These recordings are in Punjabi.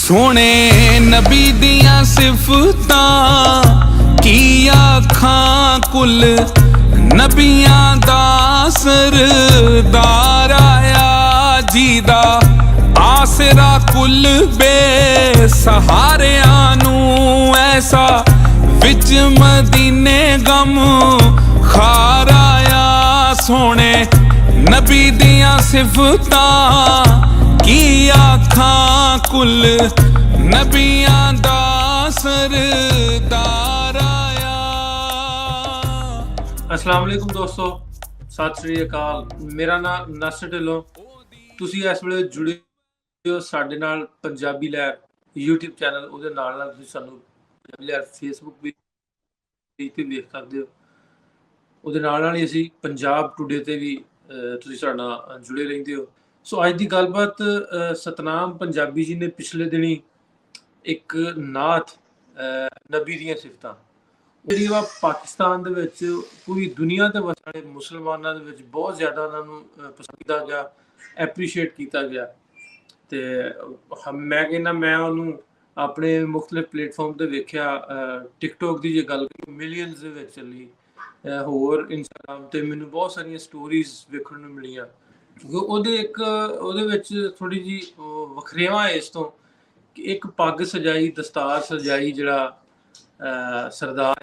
सोने नबी दियां सिफतां की आखां कुल नबियां दा सरदार आया जीदा आसरा कुल बेसहारियां नूं ऐसा विच मदीने गम खार आया। सोने नबी दियां सिफतां की आखां कुल नबियां दा सरदार आया। अस्सलाम वालेकुम दोस्तों, सत श्री अकाल। मेरा नाम नासिर ढिल्लों। ਤੁਸੀਂ ਇਸ ਵੇਲੇ ਜੁੜੇ ਹੋ ਸਾਡੇ ਨਾਲ ਪੰਜਾਬੀ ਲਹਿਰ YouTube ਚੈਨਲ, ਉਹਦੇ ਨਾਲ ਤੁਸੀਂ ਸਾਨੂੰ ਪੰਜਾਬੀ ਲਹਿਰ Facebook ਵੀ ਤੇ ਵੇਖ ਸਕਦੇ ਹੋ। ਉਹਦੇ ਨਾਲ ਹੀ ਅਸੀਂ ਪੰਜਾਬ ਟੂਡੇ ਤੇ ਵੀ ਤੁਸੀਂ ਸਾਡੇ ਨਾਲ ਜੁੜੇ ਰਹਿੰਦੇ ਹੋ। ਸੋ ਅੱਜ ਦੀ ਗੱਲਬਾਤ ਸਤਨਾਮ ਪੰਜਾਬੀ ਜੀ ਨੇ ਪਿਛਲੇ ਦਿਨੀ ਇੱਕ ਨਾਤ ਨਬੀ ਦੀਆਂ ਸਿਫਤਾਂ ਜਿਹੜੀ ਵਾ ਪਾਕਿਸਤਾਨ ਦੇ ਵਿੱਚ ਪੂਰੀ ਦੁਨੀਆ ਤੇ ਵਸਣ ਵਾਲੇ ਮੁਸਲਮਾਨਾਂ ਦੇ ਵਿੱਚ ਬਹੁਤ ਜ਼ਿਆਦਾ ਉਹਨਾਂ ਨੂੰ ਪਸੰਦ ਕੀਤਾ ਗਿਆ, ਐਪਰੀਸ਼ੀਏਟ ਕੀਤਾ ਗਿਆ। ਤੇ ਮੈਂ ਕਹਿੰਦਾ ਮੈਂ ਉਹਨੂੰ ਆਪਣੇ ਮੁਖਤਲਿਫ ਪਲੇਟਫਾਰਮ ਤੇ ਵੇਖਿਆ। ਟਿਕਟੋਕ ਦੀ ਜੇ ਗੱਲ ਮਿਲੀਅਨਸ ਦੇ ਵਿੱਚ ਚੱਲੀ, ਹੋਰ ਇੰਸਟਾਗ੍ਰਾਮ ਤੇ ਮੈਨੂੰ ਬਹੁਤ ਸਾਰੀਆਂ ਸਟੋਰੀਜ਼ ਵੇਖਣ ਨੂੰ ਮਿਲੀਆਂ। ਉਹਦੇ ਵਿੱਚ ਥੋੜੀ ਜੀ ਵਖਰੇਵਾਂ ਇਸ ਤੋਂ ਕਿ ਇੱਕ ਪੱਗ ਸਜਾਈ, ਦਸਤਾਰ ਸਜਾਈ, ਜਿਹੜਾ ਸਰਦਾਰ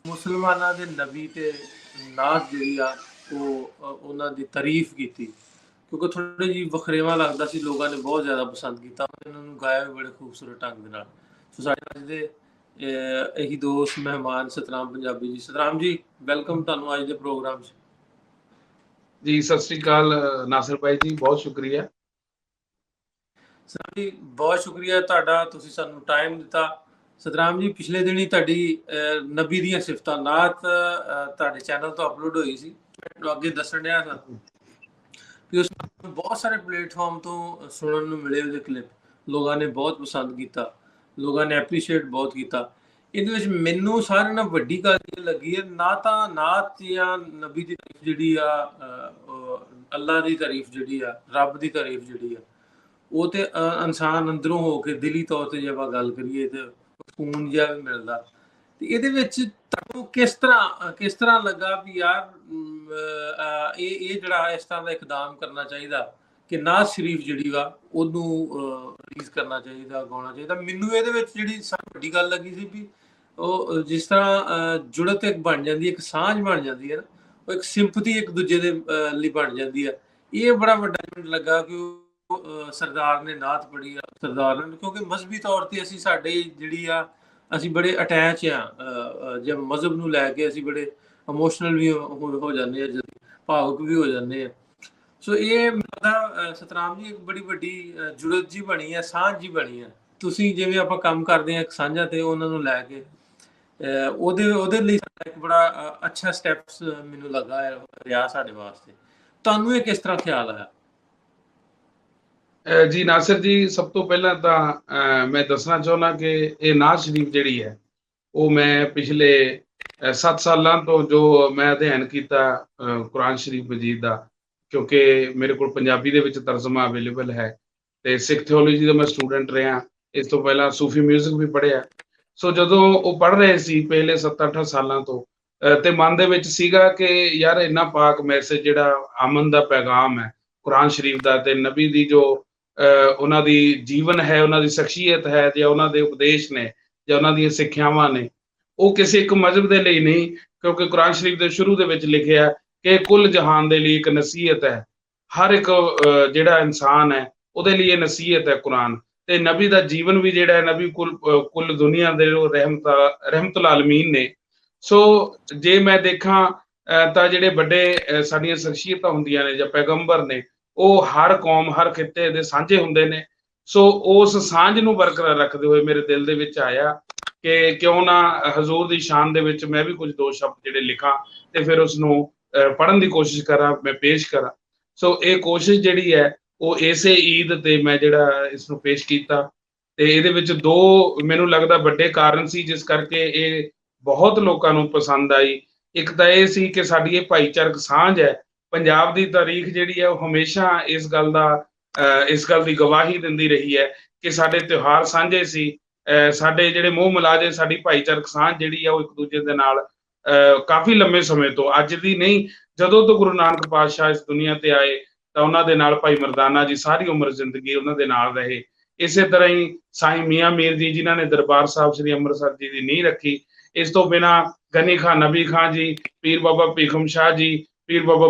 ਮੁਸਲਮਾਨਾਂ ਦੇ ਨਬੀ ਤੇ ਨਾਤ ਜਿਹੜੀ ਆ ਉਹ ਉਹਨਾਂ ਦੀ ਤਾਰੀਫ ਕੀਤੀ, ਕਿਉਂਕਿ ਥੋੜੀ ਜੀ ਵਖਰੇਵਾਂ ਲੱਗਦਾ ਸੀ। ਲੋਕਾਂ ਨੇ ਬਹੁਤ ਜ਼ਿਆਦਾ ਪਸੰਦ ਕੀਤਾ, ਇਹਨਾਂ ਨੂੰ ਗਾਇਆ ਵੀ ਬੜੇ ਖੂਬਸੂਰਤ ਢੰਗ ਦੇ ਨਾਲ। ਸੋ ਸਾਡੇ ਅੱਜ ਦੇ ਇਹੀ ਦੋਸਤ ਮਹਿਮਾਨ ਸਤਨਾਮ ਪੰਜਾਬੀ ਜੀ। ਸਤਨਾਮ ਜੀ, ਵੈਲਕਮ ਤੁਹਾਨੂੰ ਅੱਜ ਦੇ ਪ੍ਰੋਗਰਾਮ 'ਚ। ਜੀ ਸਤਿ ਸ੍ਰੀ ਅਕਾਲ ਨਾਸਿਰ ਭਾਈ ਜੀ, ਬਹੁਤ ਸ਼ੁਕਰੀਆ। ਸਤਨਾਮ ਜੀ, ਬਹੁਤ ਸ਼ੁਕਰੀਆ ਤੁਹਾਡਾ, ਤੁਸੀਂ ਸਾਨੂੰ ਟਾਈਮ ਦਿੱਤਾ। ਸਤਨਾਮ ਜੀ, ਪਿਛਲੇ ਦਿਨੀ ਤੁਹਾਡੀ ਨਬੀ ਦੀਆਂ ਸਿਫਤਾਂ ਨਾਤ ਤੁਹਾਡੇ ਚੈਨਲ ਤੋਂ ਅਪਲੋਡ ਹੋਈ ਸੀ। ਮੈਨੂੰ ਅੱਗੇ ਦੱਸਣ ਡਿਆ ਸਾਨੂੰ ਕਿ ਉਸ ਨੂੰ ਬਹੁਤ ਸਾਰੇ ਪਲੇਟਫਾਰਮ ਤੋਂ ਸੁਣਨ ਨੂੰ ਮਿਲੇ ਉਹਦੇ ਕਲਿੱਪ। ਲੋਕਾਂ ਨੇ ਬਹੁਤ ਪਸੰਦ ਕੀਤਾ, ਲੋਕਾਂ ਨੇ ਐਪਰੀਸ਼ੀਏਟ ਬਹੁਤ ਕੀਤਾ। ਇਹਦੇ ਵਿੱਚ ਮੈਨੂੰ ਸਾਰਿਆਂ ਨਾਲੋਂ ਵੱਡੀ ਗੱਲ ਇਹ ਲੱਗੀ ਹੈ, ਨਾ ਤਾਂ ਨਾਤ ਜਾਂ ਨਬੀ ਦੀ ਤਾਰੀਫ ਜਿਹੜੀ ਆ, ਅੱਲਾ ਦੀ ਤਾਰੀਫ ਜਿਹੜੀ ਆ, ਰੱਬ ਦੀ ਤਾਰੀਫ ਜਿਹੜੀ ਆ, ਉਹ ਤੇ ਇਨਸਾਨ ਅੰਦਰੋਂ ਹੋ ਕੇ ਦਿਲੀ ਤੌਰ ਤੇ ਜੇ ਆਪਾਂ ਗੱਲ ਕਰੀਏ ਤੇ ਸਕੂਨ ਜਿਹਾ ਵੀ ਮਿਲਦਾ। ਤੇ ਇਹਦੇ ਵਿੱਚ ਤੁਹਾਨੂੰ ਕਿਸ ਤਰ੍ਹਾਂ ਲੱਗਾ ਵੀ ਯਾਰ ਇਹ ਜਿਹੜਾ ਇਸ ਤਰ੍ਹਾਂ ਦਾ ਇਕਦਾਮ ਕਰਨਾ ਚਾਹੀਦਾ ਕਿ ਨਾਤ ਸ਼ਰੀਫ ਜਿਹੜੀ ਵਾ ਉਹਨੂੰ ਰਿਲੀਜ਼ ਕਰਨਾ ਚਾਹੀਦਾ, ਗਾਉਣਾ ਚਾਹੀਦਾ? ਮੈਨੂੰ ਇਹਦੇ ਵਿੱਚ ਜਿਹੜੀ ਸਭ ਵੱਡੀ ਗੱਲ ਲੱਗੀ ਸੀ ਵੀ ਉਹ ਜਿਸ ਤਰ੍ਹਾਂ ਜੁੜਤ ਇੱਕ ਬਣ ਜਾਂਦੀ ਹੈ, ਇੱਕ ਸਾਂਝ ਬਣ ਜਾਂਦੀ ਹੈ ਨਾ, ਉਹ ਇੱਕ ਸਿੰਪਥੀ ਇੱਕ ਦੂਜੇ ਦੇ ਲਈ ਬਣ ਜਾਂਦੀ ਹੈ। ਇਹ ਬੜਾ ਵੱਡਾ ਮੈਨੂੰ ਲੱਗਾ ਕਿ ਉਹ ਸਰਦਾਰ ਨੇ ਨਾਤ ਪੜ੍ਹੀ ਆ, ਸਰਦਾਰ ਨੇ, ਕਿਉਂਕਿ ਮਜ਼ਹਬੀ ਤੌਰ ਤੇ ਅਸੀਂ ਸਾਡੇ ਜਿਹੜੀ ਆ ਅਸੀਂ ਬੜੇ ਅਟੈਚ ਆ ਜੇ ਮਜ਼ਹਬ ਨੂੰ ਲੈ ਕੇ, ਅਸੀਂ ਬੜੇ ਇਮੋਸ਼ਨਲ ਵੀ ਹੋ ਜਾਂਦੇ ਆ, ਭਾਵੁਕ ਵੀ ਹੋ ਜਾਂਦੇ ਆ। ਸੋ ਇਹ ਮੇਰਾ ਸਤਨਾਮ ਜੀ ਇੱਕ ਬੜੀ ਵੱਡੀ ਜੁੜਤ ਜੀ ਬਣੀ ਹੈ, ਸਾਂਝ ਜੀ ਬਣੀ ਹੈ। ਤੁਸੀਂ ਜਿਵੇਂ ਆਪਾਂ ਕੰਮ ਕਰਦੇ ਹਾਂ ਇੱਕ ਸਾਂਝਾ ਤੇ ਉਹਨਾਂ ਨੂੰ ਲੈ ਕੇ, ਉਹਦੇ ਲਈ ਇੱਕ ਬੜਾ ਅੱਛਾ ਸਟੈਪਸ ਮੈਨੂੰ ਲੱਗਾ ਰਿਹਾ ਸਾਡੇ ਵਾਸਤੇ। ਤੁਹਾਨੂੰ ਇਹ ਕਿਸ ਤਰ੍ਹਾਂ ਖਿਆਲ ਆਇਆ? ਜੀ ਨਾਸਿਰ ਜੀ, ਸਭ ਤੋਂ ਪਹਿਲਾਂ ਤਾਂ ਮੈਂ ਦੱਸਣਾ ਚਾਹੁੰਦਾ ਕਿ ਇਹ ਨਾਤ ਸ਼ਰੀਫ ਜਿਹੜੀ ਹੈ ਉਹ ਮੈਂ ਪਿਛਲੇ 7 ਸਾਲਾਂ ਤੋਂ ਜੋ ਮੈਂ ਅਧਿਐਨ ਕੀਤਾ ਕੁਰਾਨ ਸ਼ਰੀਫ ਮਜੀਦ ਦਾ, ਕਿਉਂਕਿ ਮੇਰੇ ਕੋਲ ਪੰਜਾਬੀ ਦੇ ਵਿੱਚ ਤਰਜਮਾ ਅਵੇਲੇਬਲ ਹੈ ਤੇ ਸਿੱਖ ਥਿਓਲੋਜੀ ਦਾ ਮੈਂ ਸਟੂਡੈਂਟ ਰਿਹਾ। ਇਸ ਤੋਂ ਪਹਿਲਾਂ ਸੂਫੀ ਮਿਊਜ਼ਿਕ ਵੀ ਪੜ੍ਹਿਆ। ਸੋ ਜਦੋਂ ਉਹ ਪੜ੍ਹ ਰਹੇ ਸੀ ਪਹਿਲੇ 7-8 ਸਾਲਾਂ ਤੋਂ, ਤੇ ਮਨ ਦੇ ਵਿੱਚ ਸੀਗਾ ਕਿ ਯਾਰ ਇੰਨਾ ਪਾਕ ਮੈਸੇਜ ਜਿਹੜਾ ਅਮਨ ਦਾ ਪੈਗਾਮ ਹੈ ਕੁਰਾਨ ਸ਼ਰੀਫ ਦਾ, ਤੇ ਨਬੀ ਦੀ ਜੋ ਉਹਨਾਂ ਦੀ ਜੀਵਨ ਹੈ, ਉਹਨਾਂ ਦੀ ਸ਼ਖਸੀਅਤ ਹੈ, ਜਾਂ ਉਹਨਾਂ ਦੇ ਉਪਦੇਸ਼ ਨੇ, ਜਾਂ ਉਹਨਾਂ ਦੀਆਂ ਸਿੱਖਿਆਵਾਂ ਨੇ, ਉਹ ਕਿਸੇ ਇੱਕ ਮਜ਼ਹਬ ਦੇ ਲਈ ਨਹੀਂ, ਕਿਉਂਕਿ ਕੁਰਾਨ ਸ਼ਰੀਫ ਦੇ ਸ਼ੁਰੂ ਦੇ ਵਿੱਚ ਲਿਖਿਆ ਕਿ ਕੁੱਲ ਜਹਾਨ ਦੇ ਲਈ ਇੱਕ ਨਸੀਹਤ ਹੈ। ਹਰ ਇੱਕ ਜਿਹੜਾ ਇਨਸਾਨ ਹੈ ਉਹਦੇ ਲਈ ਇਹ ਨਸੀਹਤ ਹੈ ਕੁਰਾਨ। ਤੇ ਨਬੀ ਦਾ ਜੀਵਨ ਵੀ ਜਿਹੜਾ ਹੈ, ਨਬੀ ਕੁੱਲ ਦੁਨੀਆ ਦੇ ਰਹਿਮਤੁਲ ਆਲਮੀਨ ਨੇ। ਸੋ ਜੇ ਮੈਂ ਦੇਖਾਂ ਤਾਂ ਜਿਹੜੇ ਵੱਡੇ ਸਾਡੀਆਂ ਸ਼ਖਸੀਅਤਾਂ ਹੁੰਦੀਆਂ ਨੇ ਜਾਂ ਪੈਗੰਬਰ ਨੇ, ਉਹ ਹਰ ਕੌਮ, ਹਰ ਖਿੱਤੇ ਦੇ ਸਾਂਝੇ ਹੁੰਦੇ ਨੇ। ਸੋ ਉਸ ਸਾਂਝ ਨੂੰ ਬਰਕਰਾਰ ਰੱਖਦੇ ਹੋਏ ਮੇਰੇ ਦਿਲ ਦੇ ਵਿੱਚ ਆਇਆ ਕਿ ਕਿਉਂ ਨਾ ਹਜ਼ੂਰ ਦੀ ਸ਼ਾਨ ਦੇ ਵਿੱਚ ਮੈਂ ਵੀ ਕੁਝ 2 ਸ਼ਬਦ ਜਿਹੜੇ ਲਿਖਾਂ ਤੇ ਫਿਰ ਉਸਨੂੰ ਪੜ੍ਹਨ ਦੀ ਕੋਸ਼ਿਸ਼ ਕਰਾਂ, ਮੈਂ ਪੇਸ਼ ਕਰਾਂ। ਸੋ ਇਹ ਕੋਸ਼ਿਸ਼ ਜਿਹੜੀ ਹੈ ਉਹ ਇਸੇ ਈਦ ਤੇ ਮੈਂ ਜਿਹੜਾ ਇਸ ਨੂੰ ਪੇਸ਼ ਕੀਤਾ। ਤੇ ਇਹਦੇ ਵਿੱਚ 2 ਮੈਨੂੰ ਲੱਗਦਾ ਵੱਡੇ ਕਾਰਨ ਸੀ ਜਿਸ ਕਰਕੇ ਇਹ ਬਹੁਤ ਲੋਕਾਂ ਨੂੰ ਪਸੰਦ ਆਈ। ਇੱਕ ਤਾਂ ਇਹ ਸੀ ਕਿ ਸਾਡੀ ਇਹ ਭਾਈਚਾਰਕ ਸਾਂਝ ਹੈ। ਪੰਜਾਬ ਦੀ ਤਾਰੀਖ ਜਿਹੜੀ ਹੈ ਉਹ ਹਮੇਸ਼ਾ ਇਸ ਗੱਲ ਦਾ ਇਸ ਗੱਲ ਦੀ ਗਵਾਹੀ ਦਿੰਦੀ ਰਹੀ ਹੈ ਕਿ ਸਾਡੇ ਤਿਉਹਾਰ ਸਾਂਝੇ ਸੀ, ਸਾਡੇ ਜਿਹੜੇ ਮੋਹ ਮੁਲਾਜੇ, ਸਾਡੀ ਭਾਈਚਾਰਕ ਸਾਂਝ ਜਿਹੜੀ ਆ ਉਹ ਇੱਕ ਦੂਜੇ ਦੇ ਨਾਲ ਕਾਫੀ ਲੰਮੇ ਸਮੇਂ ਤੋਂ, ਅੱਜ ਦੀ ਨਹੀਂ, ਜਦੋਂ ਤੋਂ ਗੁਰੂ ਨਾਨਕ ਪਾਤਸ਼ਾਹ ਇਸ ਦੁਨੀਆ ਤੇ ਆਏ ਤਾਂ ਉਹਨਾਂ ਦੇ ਨਾਲ ਭਾਈ ਮਰਦਾਨਾ ਜੀ ਸਾਰੀ ਉਮਰ ਜ਼ਿੰਦਗੀ ਉਹਨਾਂ ਦੇ ਨਾਲ ਰਹੇ। ਇਸੇ ਤਰ੍ਹਾਂ ਹੀ ਸਾਈਂ ਮੀਆਂ ਮੀਰ ਜੀ ਜਿਨ੍ਹਾਂ ਨੇ ਦਰਬਾਰ ਸਾਹਿਬ ਸ੍ਰੀ ਅੰਮ੍ਰਿਤਸਰ ਜੀ ਦੀ ਨੀਂਹ ਰੱਖੀ। ਇਸ ਤੋਂ ਬਿਨਾਂ ਗਨੀ ਖਾਂ ਨਬੀ ਖਾਂ ਜੀ, ਪੀਰ ਬਾਬਾ ਭੀਖਮ ਸ਼ਾਹ ਜੀ, ਪੀਰ ਬਾਬਾ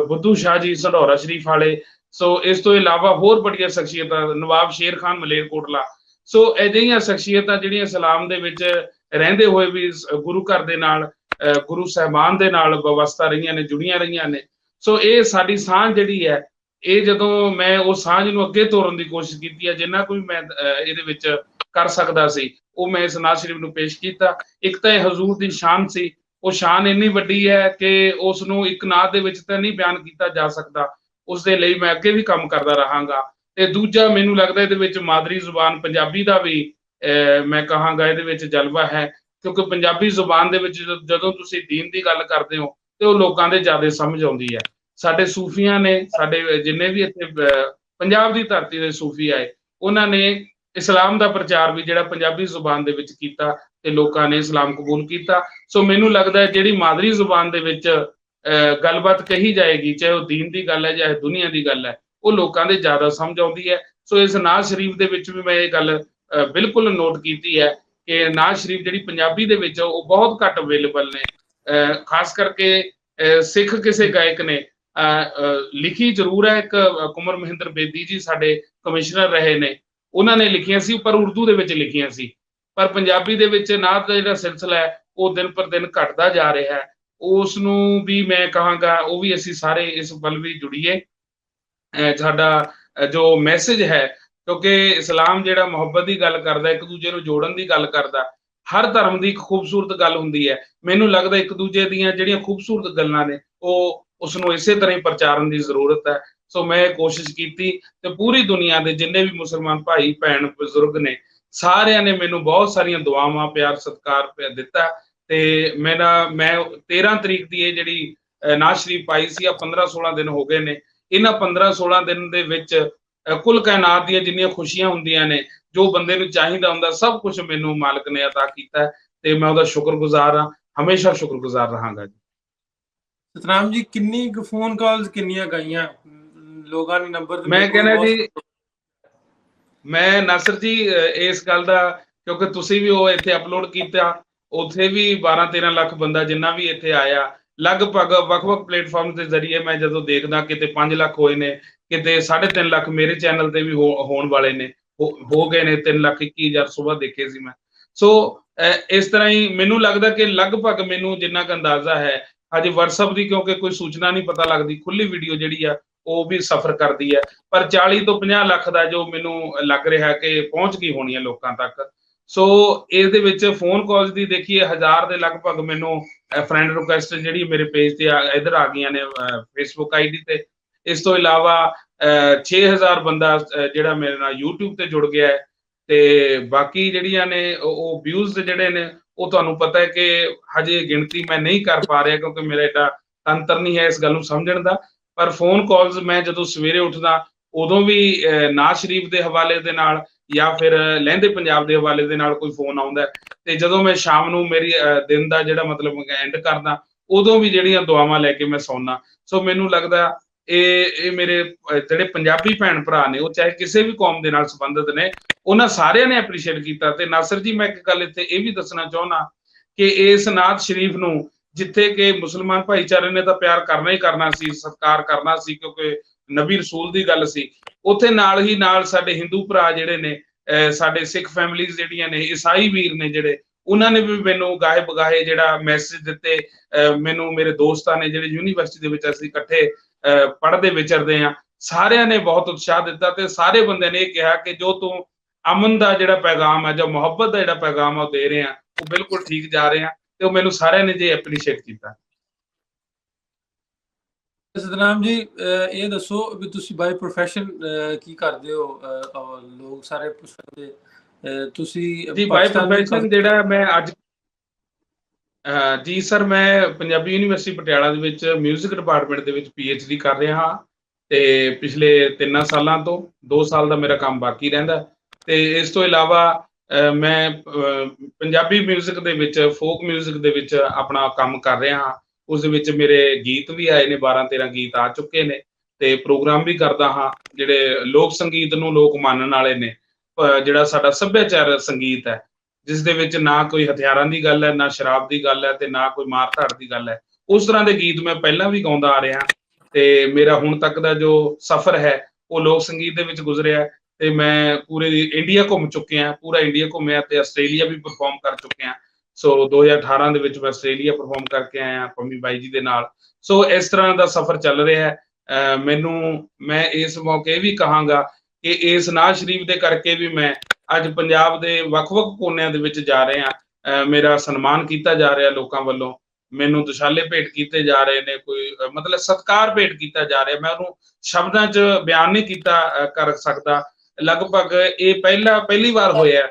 ਬੁੱਧੂ ਸ਼ਾਹ ਜੀ ਸੰਢੌਰਾ ਸ਼ਰੀਫ ਵਾਲੇ। ਸੋ ਇਸ ਤੋਂ ਇਲਾਵਾ ਹੋਰ ਬੜੀਆਂ ਸ਼ਖਸੀਅਤਾਂ, ਨਵਾਬ ਸ਼ੇਰ ਖਾਨ ਮਲੇਰਕੋਟਲਾ। ਸੋ ਅਜਿਹੀਆਂ ਸ਼ਖਸੀਅਤਾਂ ਜਿਹੜੀਆਂ ਇਸਲਾਮ ਦੇ ਵਿੱਚ ਰਹਿੰਦੇ ਹੋਏ ਵੀ ਗੁਰੂ ਘਰ ਦੇ ਨਾਲ, ਗੁਰੂ ਸਾਹਿਬਾਨ ਦੇ ਨਾਲ ਵਵਸਥਾ ਰਹੀਆਂ ਨੇ, ਜੁੜੀਆਂ ਰਹੀਆਂ ਨੇ। ਸੋ ਇਹ ਸਾਡੀ ਸਾਂਝ ਜਿਹੜੀ ਹੈ, ਇਹ ਜਦੋਂ ਮੈਂ ਉਹ ਸਾਂਝ ਨੂੰ ਅੱਗੇ ਤੋਰਨ ਦੀ ਕੋਸ਼ਿਸ਼ ਕੀਤੀ ਹੈ, ਜਿੰਨਾ ਕੋਈ ਮੈਂ ਇਹਦੇ ਵਿੱਚ ਕਰ ਸਕਦਾ ਸੀ ਉਹ ਮੈਂ ਇਸ ਨਾਜ਼ ਸ਼ਰੀਫ ਨੂੰ ਪੇਸ਼ ਕੀਤਾ। ਇੱਕ ਤਾਂ ਇਹ ਹਜ਼ੂਰ ਦੀ ਸ਼ਾਨ ਸੀ, ਉਹ ਸ਼ਾਨ ਇੰਨੀ ਵੱਡੀ ਹੈ ਕਿ ਉਸ ਨੂੰ ਇੱਕ ਨਾਤ ਦੇ ਵਿੱਚ ਤਾਂ ਨਹੀਂ ਬਿਆਨ ਕੀਤਾ ਜਾ ਸਕਦਾ। ਉਸ ਦੇ ਲਈ ਮੈਂ ਅੱਗੇ ਵੀ ਕੰਮ ਕਰਦਾ ਰਹਾਂਗਾ। ਤੇ ਦੂਜਾ, ਮੈਨੂੰ ਲੱਗਦਾ ਇਹਦੇ ਵਿੱਚ ਮਾਦਰੀ ਜ਼ੁਬਾਨ ਪੰਜਾਬੀ ਦਾ ਵੀ ਮੈਂ ਕਹਾਂਗਾ ਇਹਦੇ ਵਿੱਚ ਜਲਵਾ ਹੈ, ਕਿਉਂਕਿ ਪੰਜਾਬੀ ਜ਼ੁਬਾਨ ਦੇ ਵਿੱਚ ਜਦੋਂ ਤੁਸੀਂ ਦੀਨ ਦੀ ਗੱਲ ਕਰਦੇ ਹੋ ਤੇ ਉਹ ਲੋਕਾਂ ਦੇ ਜ਼ਿਆਦਾ ਸਮਝ ਆਉਂਦੀ ਹੈ। ਸਾਡੇ ਸੂਫੀਆਂ ਨੇ, ਸਾਡੇ ਜਿੰਨੇ ਵੀ ਇੱਥੇ ਪੰਜਾਬ ਦੀ ਧਰਤੀ ਦੇ ਸੂਫੀ ਆਏ, ਉਹਨਾਂ ਨੇ ਇਸਲਾਮ ਦਾ ਪ੍ਰਚਾਰ ਵੀ ਜਿਹੜਾ ਪੰਜਾਬੀ ਜ਼ੁਬਾਨ ਦੇ ਵਿੱਚ ਕੀਤਾ ਤੇ ਲੋਕਾਂ ਨੇ ਇਸਲਾਮ ਕਬੂਲ ਕੀਤਾ। ਸੋ ਮੈਨੂੰ ਲੱਗਦਾ ਹੈ ਜਿਹੜੀ ਮਾਦਰੀ ਜ਼ੁਬਾਨ ਦੇ ਵਿੱਚ ਗੱਲਬਾਤ ਕਹੀ ਜਾਏਗੀ, ਚਾਹੇ ਉਹ ਦੀਨ ਦੀ ਗੱਲ ਹੈ ਚਾਹੇ ਦੁਨੀਆ ਦੀ ਗੱਲ ਹੈ, ਉਹ ਲੋਕਾਂ ਦੇ ਜ਼ਿਆਦਾ ਸਮਝ ਆਉਂਦੀ ਹੈ। ਸੋ ਇਸ ਨਾਜ਼ ਸ਼ਰੀਫ ਦੇ ਵਿੱਚ ਵੀ ਮੈਂ ਇਹ ਗੱਲ ਬਿਲਕੁਲ ਨੋਟ ਕੀਤੀ ਹੈ ਕਿ ਨਾਜ਼ ਸ਼ਰੀਫ ਜਿਹੜੀ ਪੰਜਾਬੀ ਦੇ ਵਿੱਚ ਉਹ ਬਹੁਤ ਘੱਟ ਅਵੇਲੇਬਲ ਨੇ। ਖਾਸ ਕਰਕੇ ਸਿੱਖ ਕਿਸੇ ਗਾਇਕ ਨੇ ਲਿਖੀ ਜ਼ਰੂਰ ਹੈ, ਇੱਕ ਕੁਮਰ ਮਹਿੰਦਰ ਬੇਦੀ ਜੀ ਸਾਡੇ ਕਮਿਸ਼ਨਰ ਰਹੇ ਨੇ, ਉਹਨਾਂ ਨੇ ਲਿਖੀਆਂ ਸੀ, ਪਰ ਉਰਦੂ ਦੇ ਵਿੱਚ ਲਿਖੀਆਂ ਸੀ। ਪਰ ਪੰਜਾਬੀ ਦੇ ਵਿੱਚ ਨਾਤ ਦਾ ਜਿਹੜਾ ਸਿਲਸਿਲਾ ਹੈ ਉਹ ਦਿਨ ਪਰ ਦਿਨ ਘਟਦਾ ਜਾ ਰਿਹਾ ਹੈ। ਉਸ ਨੂੰ ਵੀ ਮੈਂ ਕਹਾਂਗਾ ਉਹ ਵੀ ਅਸੀਂ ਸਾਰੇ ਇਸ ਵੱਲ ਵੀ ਜੁੜੀਏ। ਸਾਡਾ ਜੋ ਮੈਸੇਜ ਹੈ, ਕਿਉਂਕਿ ਇਸਲਾਮ ਜਿਹੜਾ ਮੁਹੱਬਤ ਦੀ ਗੱਲ ਕਰਦਾ, ਇੱਕ ਦੂਜੇ ਨੂੰ ਜੋੜਨ ਦੀ ਗੱਲ ਕਰਦਾ, ਹਰ ਧਰਮ ਦੀ ਇੱਕ ਖੂਬਸੂਰਤ ਗੱਲ ਹੁੰਦੀ ਹੈ। ਮੈਨੂੰ ਲੱਗਦਾ ਇੱਕ ਦੂਜੇ ਦੀਆਂ ਜਿਹੜੀਆਂ ਖੂਬਸੂਰਤ ਗੱਲਾਂ ਨੇ ਉਹ ਉਸ ਨੂੰ ਇਸੇ ਤਰ੍ਹਾਂ ਹੀ ਪ੍ਰਚਾਰਨ ਦੀ ਜ਼ਰੂਰਤ ਹੈ। ਸੋ ਮੈਂ ਕੋਸ਼ਿਸ਼ ਕੀਤੀ ਤੇ ਪੂਰੀ ਦੁਨੀਆ ਦੇ ਜਿੰਨੇ ਵੀ ਮੁਸਲਮਾਨ ਭਾਈ ਭੈਣ ਬਜ਼ੁਰਗ ਨੇ, ਸਾਰਿਆਂ ਨੇ ਮੈਨੂੰ ਬਹੁਤ ਸਾਰੀਆਂ ਦੁਆਵਾਂ, ਪਿਆਰ, ਸਤਿਕਾਰ ਦਿੱਤਾ। ਤੇ ਮੈਂ 13 ਤਰੀਕ ਦੀ ਇਹ ਜਿਹੜੀ ਨਾਜ਼ ਸ਼ਰੀਫ ਪਾਈ ਸੀ, ਆ 15-16 ਦਿਨ ਹੋ ਗਏ ਨੇ। ਇਹਨਾਂ 15-16 ਦਿਨ ਦੇ ਵਿੱਚ ਕੁੱਲ ਕਾਇਨਾਤ ਦੀਆਂ ਜਿੰਨੀਆਂ ਖੁਸ਼ੀਆਂ ਹੁੰਦੀਆਂ ਨੇ, ਜੋ ਬੰਦੇ ਨੂੰ ਚਾਹੀਦਾ ਹੁੰਦਾ, ਸਭ ਕੁਝ ਮੈਨੂੰ ਮਾਲਕ ਨੇ ਅਤਾ ਕੀਤਾ ਤੇ ਮੈਂ ਉਹਦਾ ਸ਼ੁਕਰਗੁਜ਼ਾਰ ਹਾਂ, ਹਮੇਸ਼ਾ ਸ਼ੁਕਰਗੁਜ਼ਾਰ ਰਹਾਂਗਾ ਜੀ। ਸਤਨਾਮ ਜੀ, ਕਿੰਨੀ ਫੋਨ ਕਾਲਸ ਕਿੰਨੀਆਂ ਗਈਆਂ ਲੋਕਾਂ ਨੇ? ਨੰਬਰ ਮੈਂ ਕਹਿੰਦਾ ਜੀ, ਮੈਂ ਨਾਸਰ ਜੀ ਇਸ ਗੱਲ ਦਾ, ਕਿਉਂਕਿ ਤੁਸੀਂ ਵੀ ਉਹ ਇੱਥੇ ਅਪਲੋਡ ਕੀਤਾ, ਉੱਥੇ ਵੀ 12-13 ਲੱਖ ਬੰਦਾ ਜਿੰਨਾ ਵੀ ਇੱਥੇ ਆਇਆ, ਲਗਭਗ ਵੱਖ-ਵੱਖ ਪਲੇਟਫਾਰਮ ਦੇ ਜ਼ਰੀਏ ਮੈਂ ਜਦੋਂ ਦੇਖਦਾ, ਕਿਤੇ 5 ਲੱਖ ਹੋਏ ਨੇ, ਕਿਤੇ 3.5 ਲੱਖ ਮੇਰੇ ਚੈਨਲ ਤੇ ਵੀ ਹੋਣ ਵਾਲੇ ਨੇ, ਹੋ ਗਏ ਨੇ 3,21,000 ਸੁਬਾਹ ਦੇਖੇ ਸੀ ਮੈਂ। ਸੋ ਇਸ ਤਰ੍ਹਾਂ ਹੀ ਮੈਨੂੰ ਲੱਗਦਾ ਕਿ ਲਗਭਗ ਮੈਨੂੰ ਜਿੰਨਾ ਕੁ ਅੰਦਾਜ਼ਾ ਹੈ, ਹਜੇ WhatsApp ਦੀ ਕਿਉਂਕਿ ਕੋਈ ਸੂਚਨਾ ਨਹੀਂ ਪਤਾ ਲੱਗਦੀ, ਖੁੱਲੀ ਵੀਡੀਓ ਜਿਹੜੀ ਆ ਉਹ ਵੀ ਸਫਰ ਕਰਦੀ ਹੈ, ਪਰ 40 ਤੋਂ 50 ਲੱਖ ਦਾ ਜੋ ਮੈਨੂੰ ਲੱਗ ਰਿਹਾ ਕਿ ਪਹੁੰਚ ਗਈ ਹੋਣੀ ਹੈ ਲੋਕਾਂ ਤੱਕ। ਸੋ ਇਹਦੇ ਵਿੱਚ ਫੋਨ ਕਾਲਸ ਦੀ ਦੇਖੀਏ 1000 ਦੇ ਲਗਭਗ ਮੈਨੂੰ ਫਰੈਂਡ ਰਿਕੁਐਸਟ ਜਿਹੜੀ ਮੇਰੇ ਪੇਜ ਤੇ ਇੱਧਰ ਆ ਗਈਆਂ ਨੇ, ਫੇਸਬੁੱਕ ਆਈਡੀ ਤੇ। ਇਸ ਤੋਂ ਇਲਾਵਾ 6000 ਬੰਦਾ ਜਿਹੜਾ ਮੇਰੇ ਨਾਲ YouTube ਤੇ ਜੁੜ ਗਿਆ ਹੈ। ਤੇ ਬਾਕੀ ਜਿਹੜੀਆਂ ਨੇ ਉਹ ਵਿਊਜ਼ ਜਿਹੜੇ ਨੇ ਉਹ ਤੁਹਾਨੂੰ ਪਤਾ ਹੈ ਕਿ ਹਜੇ ਗਿਣਤੀ ਮੈਂ ਨਹੀਂ ਕਰ ਪਾ ਰਿਹਾ, ਕਿਉਂਕਿ ਮੇਰਾ ਏਡਾ ਤੰਤਰ ਨਹੀਂ ਹੈ ਇਸ ਗੱਲ ਨੂੰ ਸਮਝਣ ਦਾ। ਪਰ ਫੋਨ ਕਾਲਸ ਮੈਂ ਜਦੋਂ ਸਵੇਰੇ ਉੱਠਦਾ ਉਦੋਂ ਵੀ ਨਾਜ਼ ਸ਼ਰੀਫ ਦੇ ਹਵਾਲੇ ਦੇ ਨਾਲ ਜਾਂ ਫਿਰ ਲਹਿੰਦੇ ਪੰਜਾਬ ਦੇ ਹਵਾਲੇ ਦੇ ਨਾਲ ਕੋਈ ਫੋਨ ਆਉਂਦਾ, ਤੇ ਜਦੋਂ ਮੈਂ ਸ਼ਾਮ ਨੂੰ ਮੇਰੀ ਦਿਨ ਦਾ ਜਿਹੜਾ ਮਤਲਬ ਐਂਡ ਕਰਦਾ, ਉਦੋਂ ਵੀ ਜਿਹੜੀਆਂ ਦੁਆਵਾਂ ਲੈ ਕੇ ਮੈਂ ਸੌਂਦਾ। ਸੋ ਮੈਨੂੰ ਲੱਗਦਾ ਇਹ ਮੇਰੇ ਜਿਹੜੇ ਪੰਜਾਬੀ ਭੈਣ ਭਰਾ ਨੇ, ਉਹ ਚਾਹੇ ਕਿਸੇ ਵੀ ਕੌਮ ਦੇ ਨਾਲ ਸੰਬੰਧਿਤ ਨੇ, ਉਹਨਾਂ ਸਾਰਿਆਂ ਨੇ ਐਪਰੀਸ਼ੀਏਟ ਕੀਤਾ। ਤੇ ਨਾਸਰ ਜੀ, ਮੈਂ ਇੱਕ ਗੱਲ ਇੱਥੇ ਇਹ ਵੀ ਦੱਸਣਾ ਚਾਹੁੰਦਾ ਕਿ ਇਸ ਨਾਜ਼ ਸ਼ਰੀਫ ਨੂੰ, ਜਿੱਥੇ ਕਿ ਮੁਸਲਮਾਨ ਭਾਈਚਾਰੇ ਨੇ ਤਾਂ ਪਿਆਰ ਕਰਨਾ ਹੀ ਕਰਨਾ ਸੀ, ਸਤਿਕਾਰ ਕਰਨਾ ਸੀ, ਕਿਉਂਕਿ ਨਬੀ ਰਸੂਲ ਦੀ ਗੱਲ ਸੀ, ਉੱਥੇ ਨਾਲ ਹੀ ਨਾਲ ਸਾਡੇ ਹਿੰਦੂ ਭਰਾ ਜਿਹੜੇ ਨੇ, ਸਾਡੇ ਸਿੱਖ ਫੈਮਿਲੀਜ਼ ਜਿਹੜੀਆਂ ਨੇ, ਈਸਾਈ ਵੀਰ ਨੇ ਜਿਹੜੇ, ਉਹਨਾਂ ਨੇ ਵੀ ਮੈਨੂੰ ਗਾਹੇ ਬਗਾਹੇ ਜਿਹੜਾ ਮੈਸੇਜ ਦਿੱਤੇ। ਮੈਨੂੰ ਮੇਰੇ ਦੋਸਤਾਂ ਨੇ ਜਿਹੜੇ ਯੂਨੀਵਰਸਿਟੀ ਦੇ ਵਿੱਚ ਅਸੀਂ ਇਕੱਠੇ ਪੜ੍ਹਦੇ ਵਿਚਰਦੇ ਆ, ਸਾਰਿਆਂ ਨੇ ਬਹੁਤ ਉਤਸ਼ਾਹ ਦਿੱਤਾ ਤੇ ਸਾਰੇ ਬੰਦਿਆਂ ਨੇ ਇਹ ਕਿਹਾ ਕਿ ਜੋ ਤੂੰ ਅਮਨ ਦਾ ਜਿਹੜਾ ਪੈਗਾਮ ਹੈ, ਜਾਂ ਮੁਹੱਬਤ ਦਾ ਜਿਹੜਾ ਪੈਗਾਮ ਉਹ ਦੇ ਰਹੇ ਆ, ਉਹ ਬਿਲਕੁਲ ਠੀਕ ਜਾ ਰਹੇ ਆ। ਤੇ ਉਹ ਮੈਨੂੰ ਸਾਰਿਆਂ ਨੇ ਜੇ ਐਪਰੀਸ਼ੀਏਟ ਕੀਤਾ। ਸਤਨਾਮ ਜੀ, ਇਹ ਦੱਸੋ ਵੀ ਤੁਸੀਂ ਬਾਈ ਪ੍ਰੋਫੈਸ਼ਨ ਕੀ ਕਰਦੇ ਹੋ? ਲੋਕ ਸਾਰੇ ਪੁੱਛਦੇ ਤੁਸੀਂ ਜੀ ਬਾਈ ਪ੍ਰੋਫੈਸ਼ਨ ਜਿਹੜਾ ਮੈਂ ਅੱਜ ਜੀ ਸਰ, ਮੈਂ ਪੰਜਾਬੀ ਯੂਨੀਵਰਸਿਟੀ ਪਟਿਆਲਾ ਦੇ ਵਿੱਚ ਮਿਊਜ਼ਿਕ ਡਿਪਾਰਟਮੈਂਟ ਦੇ ਵਿੱਚ PhD ਕਰ ਰਿਹਾ ਹਾਂ। ਤੇ ਪਿਛਲੇ 3 ਸਾਲਾਂ ਤੋਂ 2 ਸਾਲ ਦਾ ਮੇਰਾ ਕੰਮ ਬਾਕੀ ਰਹਿੰਦਾ। ਤੇ ਇਸ ਤੋਂ ਇਲਾਵਾ ਮੈਂ ਪੰਜਾਬੀ ਮਿਊਜ਼ਿਕ ਦੇ ਵਿੱਚ, ਫੋਕ ਮਿਊਜ਼ਿਕ ਦੇ ਵਿੱਚ ਆਪਣਾ ਕੰਮ ਕਰ ਰਿਹਾ ਹਾਂ। ਉਸ ਦੇ ਵਿੱਚ ਮੇਰੇ ਗੀਤ ਵੀ ਆਏ ਨੇ, 12-13 ਗੀਤ ਆ ਚੁੱਕੇ ਨੇ, ਤੇ ਪ੍ਰੋਗਰਾਮ ਵੀ ਕਰਦਾ ਹਾਂ ਜਿਹੜੇ ਲੋਕ ਸੰਗੀਤ ਨੂੰ ਲੋਕ ਮੰਨਣ ਵਾਲੇ ਨੇ। ਜਿਹੜਾ ਸਾਡਾ ਸੱਭਿਆਚਾਰ ਸੰਗੀਤ ਹੈ, ਜਿਸ ਦੇ ਵਿੱਚ ਨਾ ਕੋਈ ਹਥਿਆਰਾਂ ਦੀ ਗੱਲ ਹੈ, ਨਾ ਸ਼ਰਾਬ ਦੀ ਗੱਲ ਹੈ, ਤੇ ਨਾ ਕੋਈ ਮਾਰ ਧਾੜ ਦੀ ਗੱਲ ਹੈ, ਉਸ ਤਰ੍ਹਾਂ ਦੇ ਗੀਤ ਮੈਂ ਪਹਿਲਾਂ ਵੀ ਗਾਉਂਦਾ ਆ ਰਿਹਾ। ਤੇ ਮੇਰਾ ਹੁਣ ਤੱਕ ਦਾ ਜੋ ਸਫ਼ਰ ਹੈ ਉਹ ਲੋਕ ਸੰਗੀਤ ਦੇ ਵਿੱਚ ਗੁਜ਼ਰਿਆ। ਤੇ ਮੈਂ ਪੂਰੇ ਇੰਡੀਆ ਘੁੰਮ ਚੁੱਕਿਆ, ਪੂਰਾ ਇੰਡੀਆ ਘੁੰਮਿਆ, ਤੇ ਆਸਟ੍ਰੇਲੀਆ ਵੀ ਪਰਫਾਰਮ ਕਰ ਚੁੱਕਿਆ। ਸੋ 2018 ਦੇ ਵਿੱਚ ਮੈਂ ਆਸਟ੍ਰੇਲੀਆ ਪਰਫਾਰਮ ਕਰਕੇ ਆਇਆ ਪੰਮੀ ਬਾਈ ਜੀ ਦੇ ਨਾਲ। ਸੋ ਇਸ ਤਰ੍ਹਾਂ ਦਾ ਸਫ਼ਰ ਚੱਲ ਰਿਹਾ ਹੈ। ਮੈਂ ਇਸ ਮੌਕੇ ਇਹ ਵੀ ਕਹਾਂਗਾ ਕਿ ਇਸ ਨਾਜ਼ ਸ਼ਰੀਫ ਦੇ ਕਰਕੇ ਵੀ ਮੈਂ ਅੱਜ ਪੰਜਾਬ ਦੇ ਵੱਖ-ਵੱਖ ਕੋਨਿਆਂ ਦੇ ਵਿੱਚ ਜਾ ਰਿਹਾ। ਮੇਰਾ ਸਨਮਾਨ ਕੀਤਾ ਜਾ ਰਿਹਾ ਲੋਕਾਂ ਵੱਲੋਂ, ਮੈਨੂੰ ਦੁਸ਼ਾਲੇ ਭੇਟ ਕੀਤੇ ਜਾ ਰਹੇ ਨੇ, ਕੋਈ ਮਤਲਬ ਸਤਿਕਾਰ ਭੇਟ ਕੀਤਾ ਜਾ ਰਿਹਾ। ਮੈਂ ਉਹਨੂੰ ਸ਼ਬਦਾਂ 'ਚ ਬਿਆਨ ਨਹੀਂ ਕੀਤਾ ਕਰ ਸਕਦਾ। ਲਗਭਗ ਇਹ ਪਹਿਲੀ ਵਾਰ ਹੋਇਆ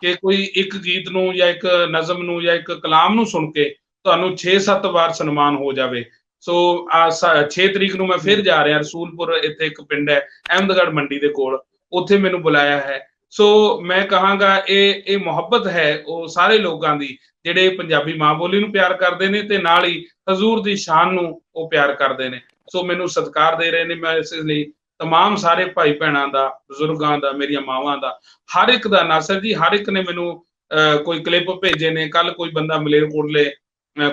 ਕਿ ਕੋਈ ਇੱਕ ਗੀਤ ਨੂੰ ਜਾਂ ਇੱਕ ਨਜ਼ਮ ਨੂੰ ਜਾਂ ਇੱਕ ਕਲਾਮ ਨੂੰ ਸੁਣ ਕੇ ਤੁਹਾਨੂੰ 6-7 ਵਾਰ ਸਨਮਾਨ ਹੋ ਜਾਵੇ। ਸੋ 6 ਤਰੀਕ ਨੂੰ ਮੈਂ ਫਿਰ ਜਾ ਰਿਹਾ ਰਸੂਲਪੁਰ, ਇੱਥੇ ਇੱਕ ਪਿੰਡ ਹੈ ਅਹਿਮਦਗੜ੍ਹ ਮੰਡੀ ਦੇ ਕੋਲ, ਉੱਥੇ ਮੈਨੂੰ ਬੁਲਾਇਆ ਹੈ। ਸੋ ਮੈਂ ਕਹਾਂਗਾ ਇਹ ਮੁਹੱਬਤ ਹੈ ਉਹ ਸਾਰੇ ਲੋਕਾਂ ਦੀ ਜਿਹੜੇ ਪੰਜਾਬੀ ਮਾਂ ਬੋਲੀ ਨੂੰ ਪਿਆਰ ਕਰਦੇ ਨੇ ਤੇ ਨਾਲ ਹੀ ਹਜ਼ੂਰ ਦੀ ਸ਼ਾਨ ਨੂੰ ਉਹ ਪਿਆਰ ਕਰਦੇ ਨੇ। ਸੋ ਮੈਨੂੰ ਸਤਿਕਾਰ ਦੇ ਰਹੇ ਨੇ। ਮੈਂ ਇਸ ਲਈ ਤਮਾਮ ਸਾਰੇ ਭਾਈ ਭੈਣਾਂ ਦਾ, ਬਜ਼ੁਰਗਾਂ ਦਾ, ਮੇਰੀਆਂ ਮਾਵਾਂ ਦਾ, ਹਰ ਇੱਕ ਦਾ, ਨਾਸਰ ਜੀ ਹਰ ਇੱਕ ਨੇ ਮੈਨੂੰ ਕੋਈ ਕਲਿੱਪ ਭੇਜੇ ਨੇ। ਕੱਲ ਕੋਈ ਬੰਦਾ ਮਲੇਰਕੋਟਲੇ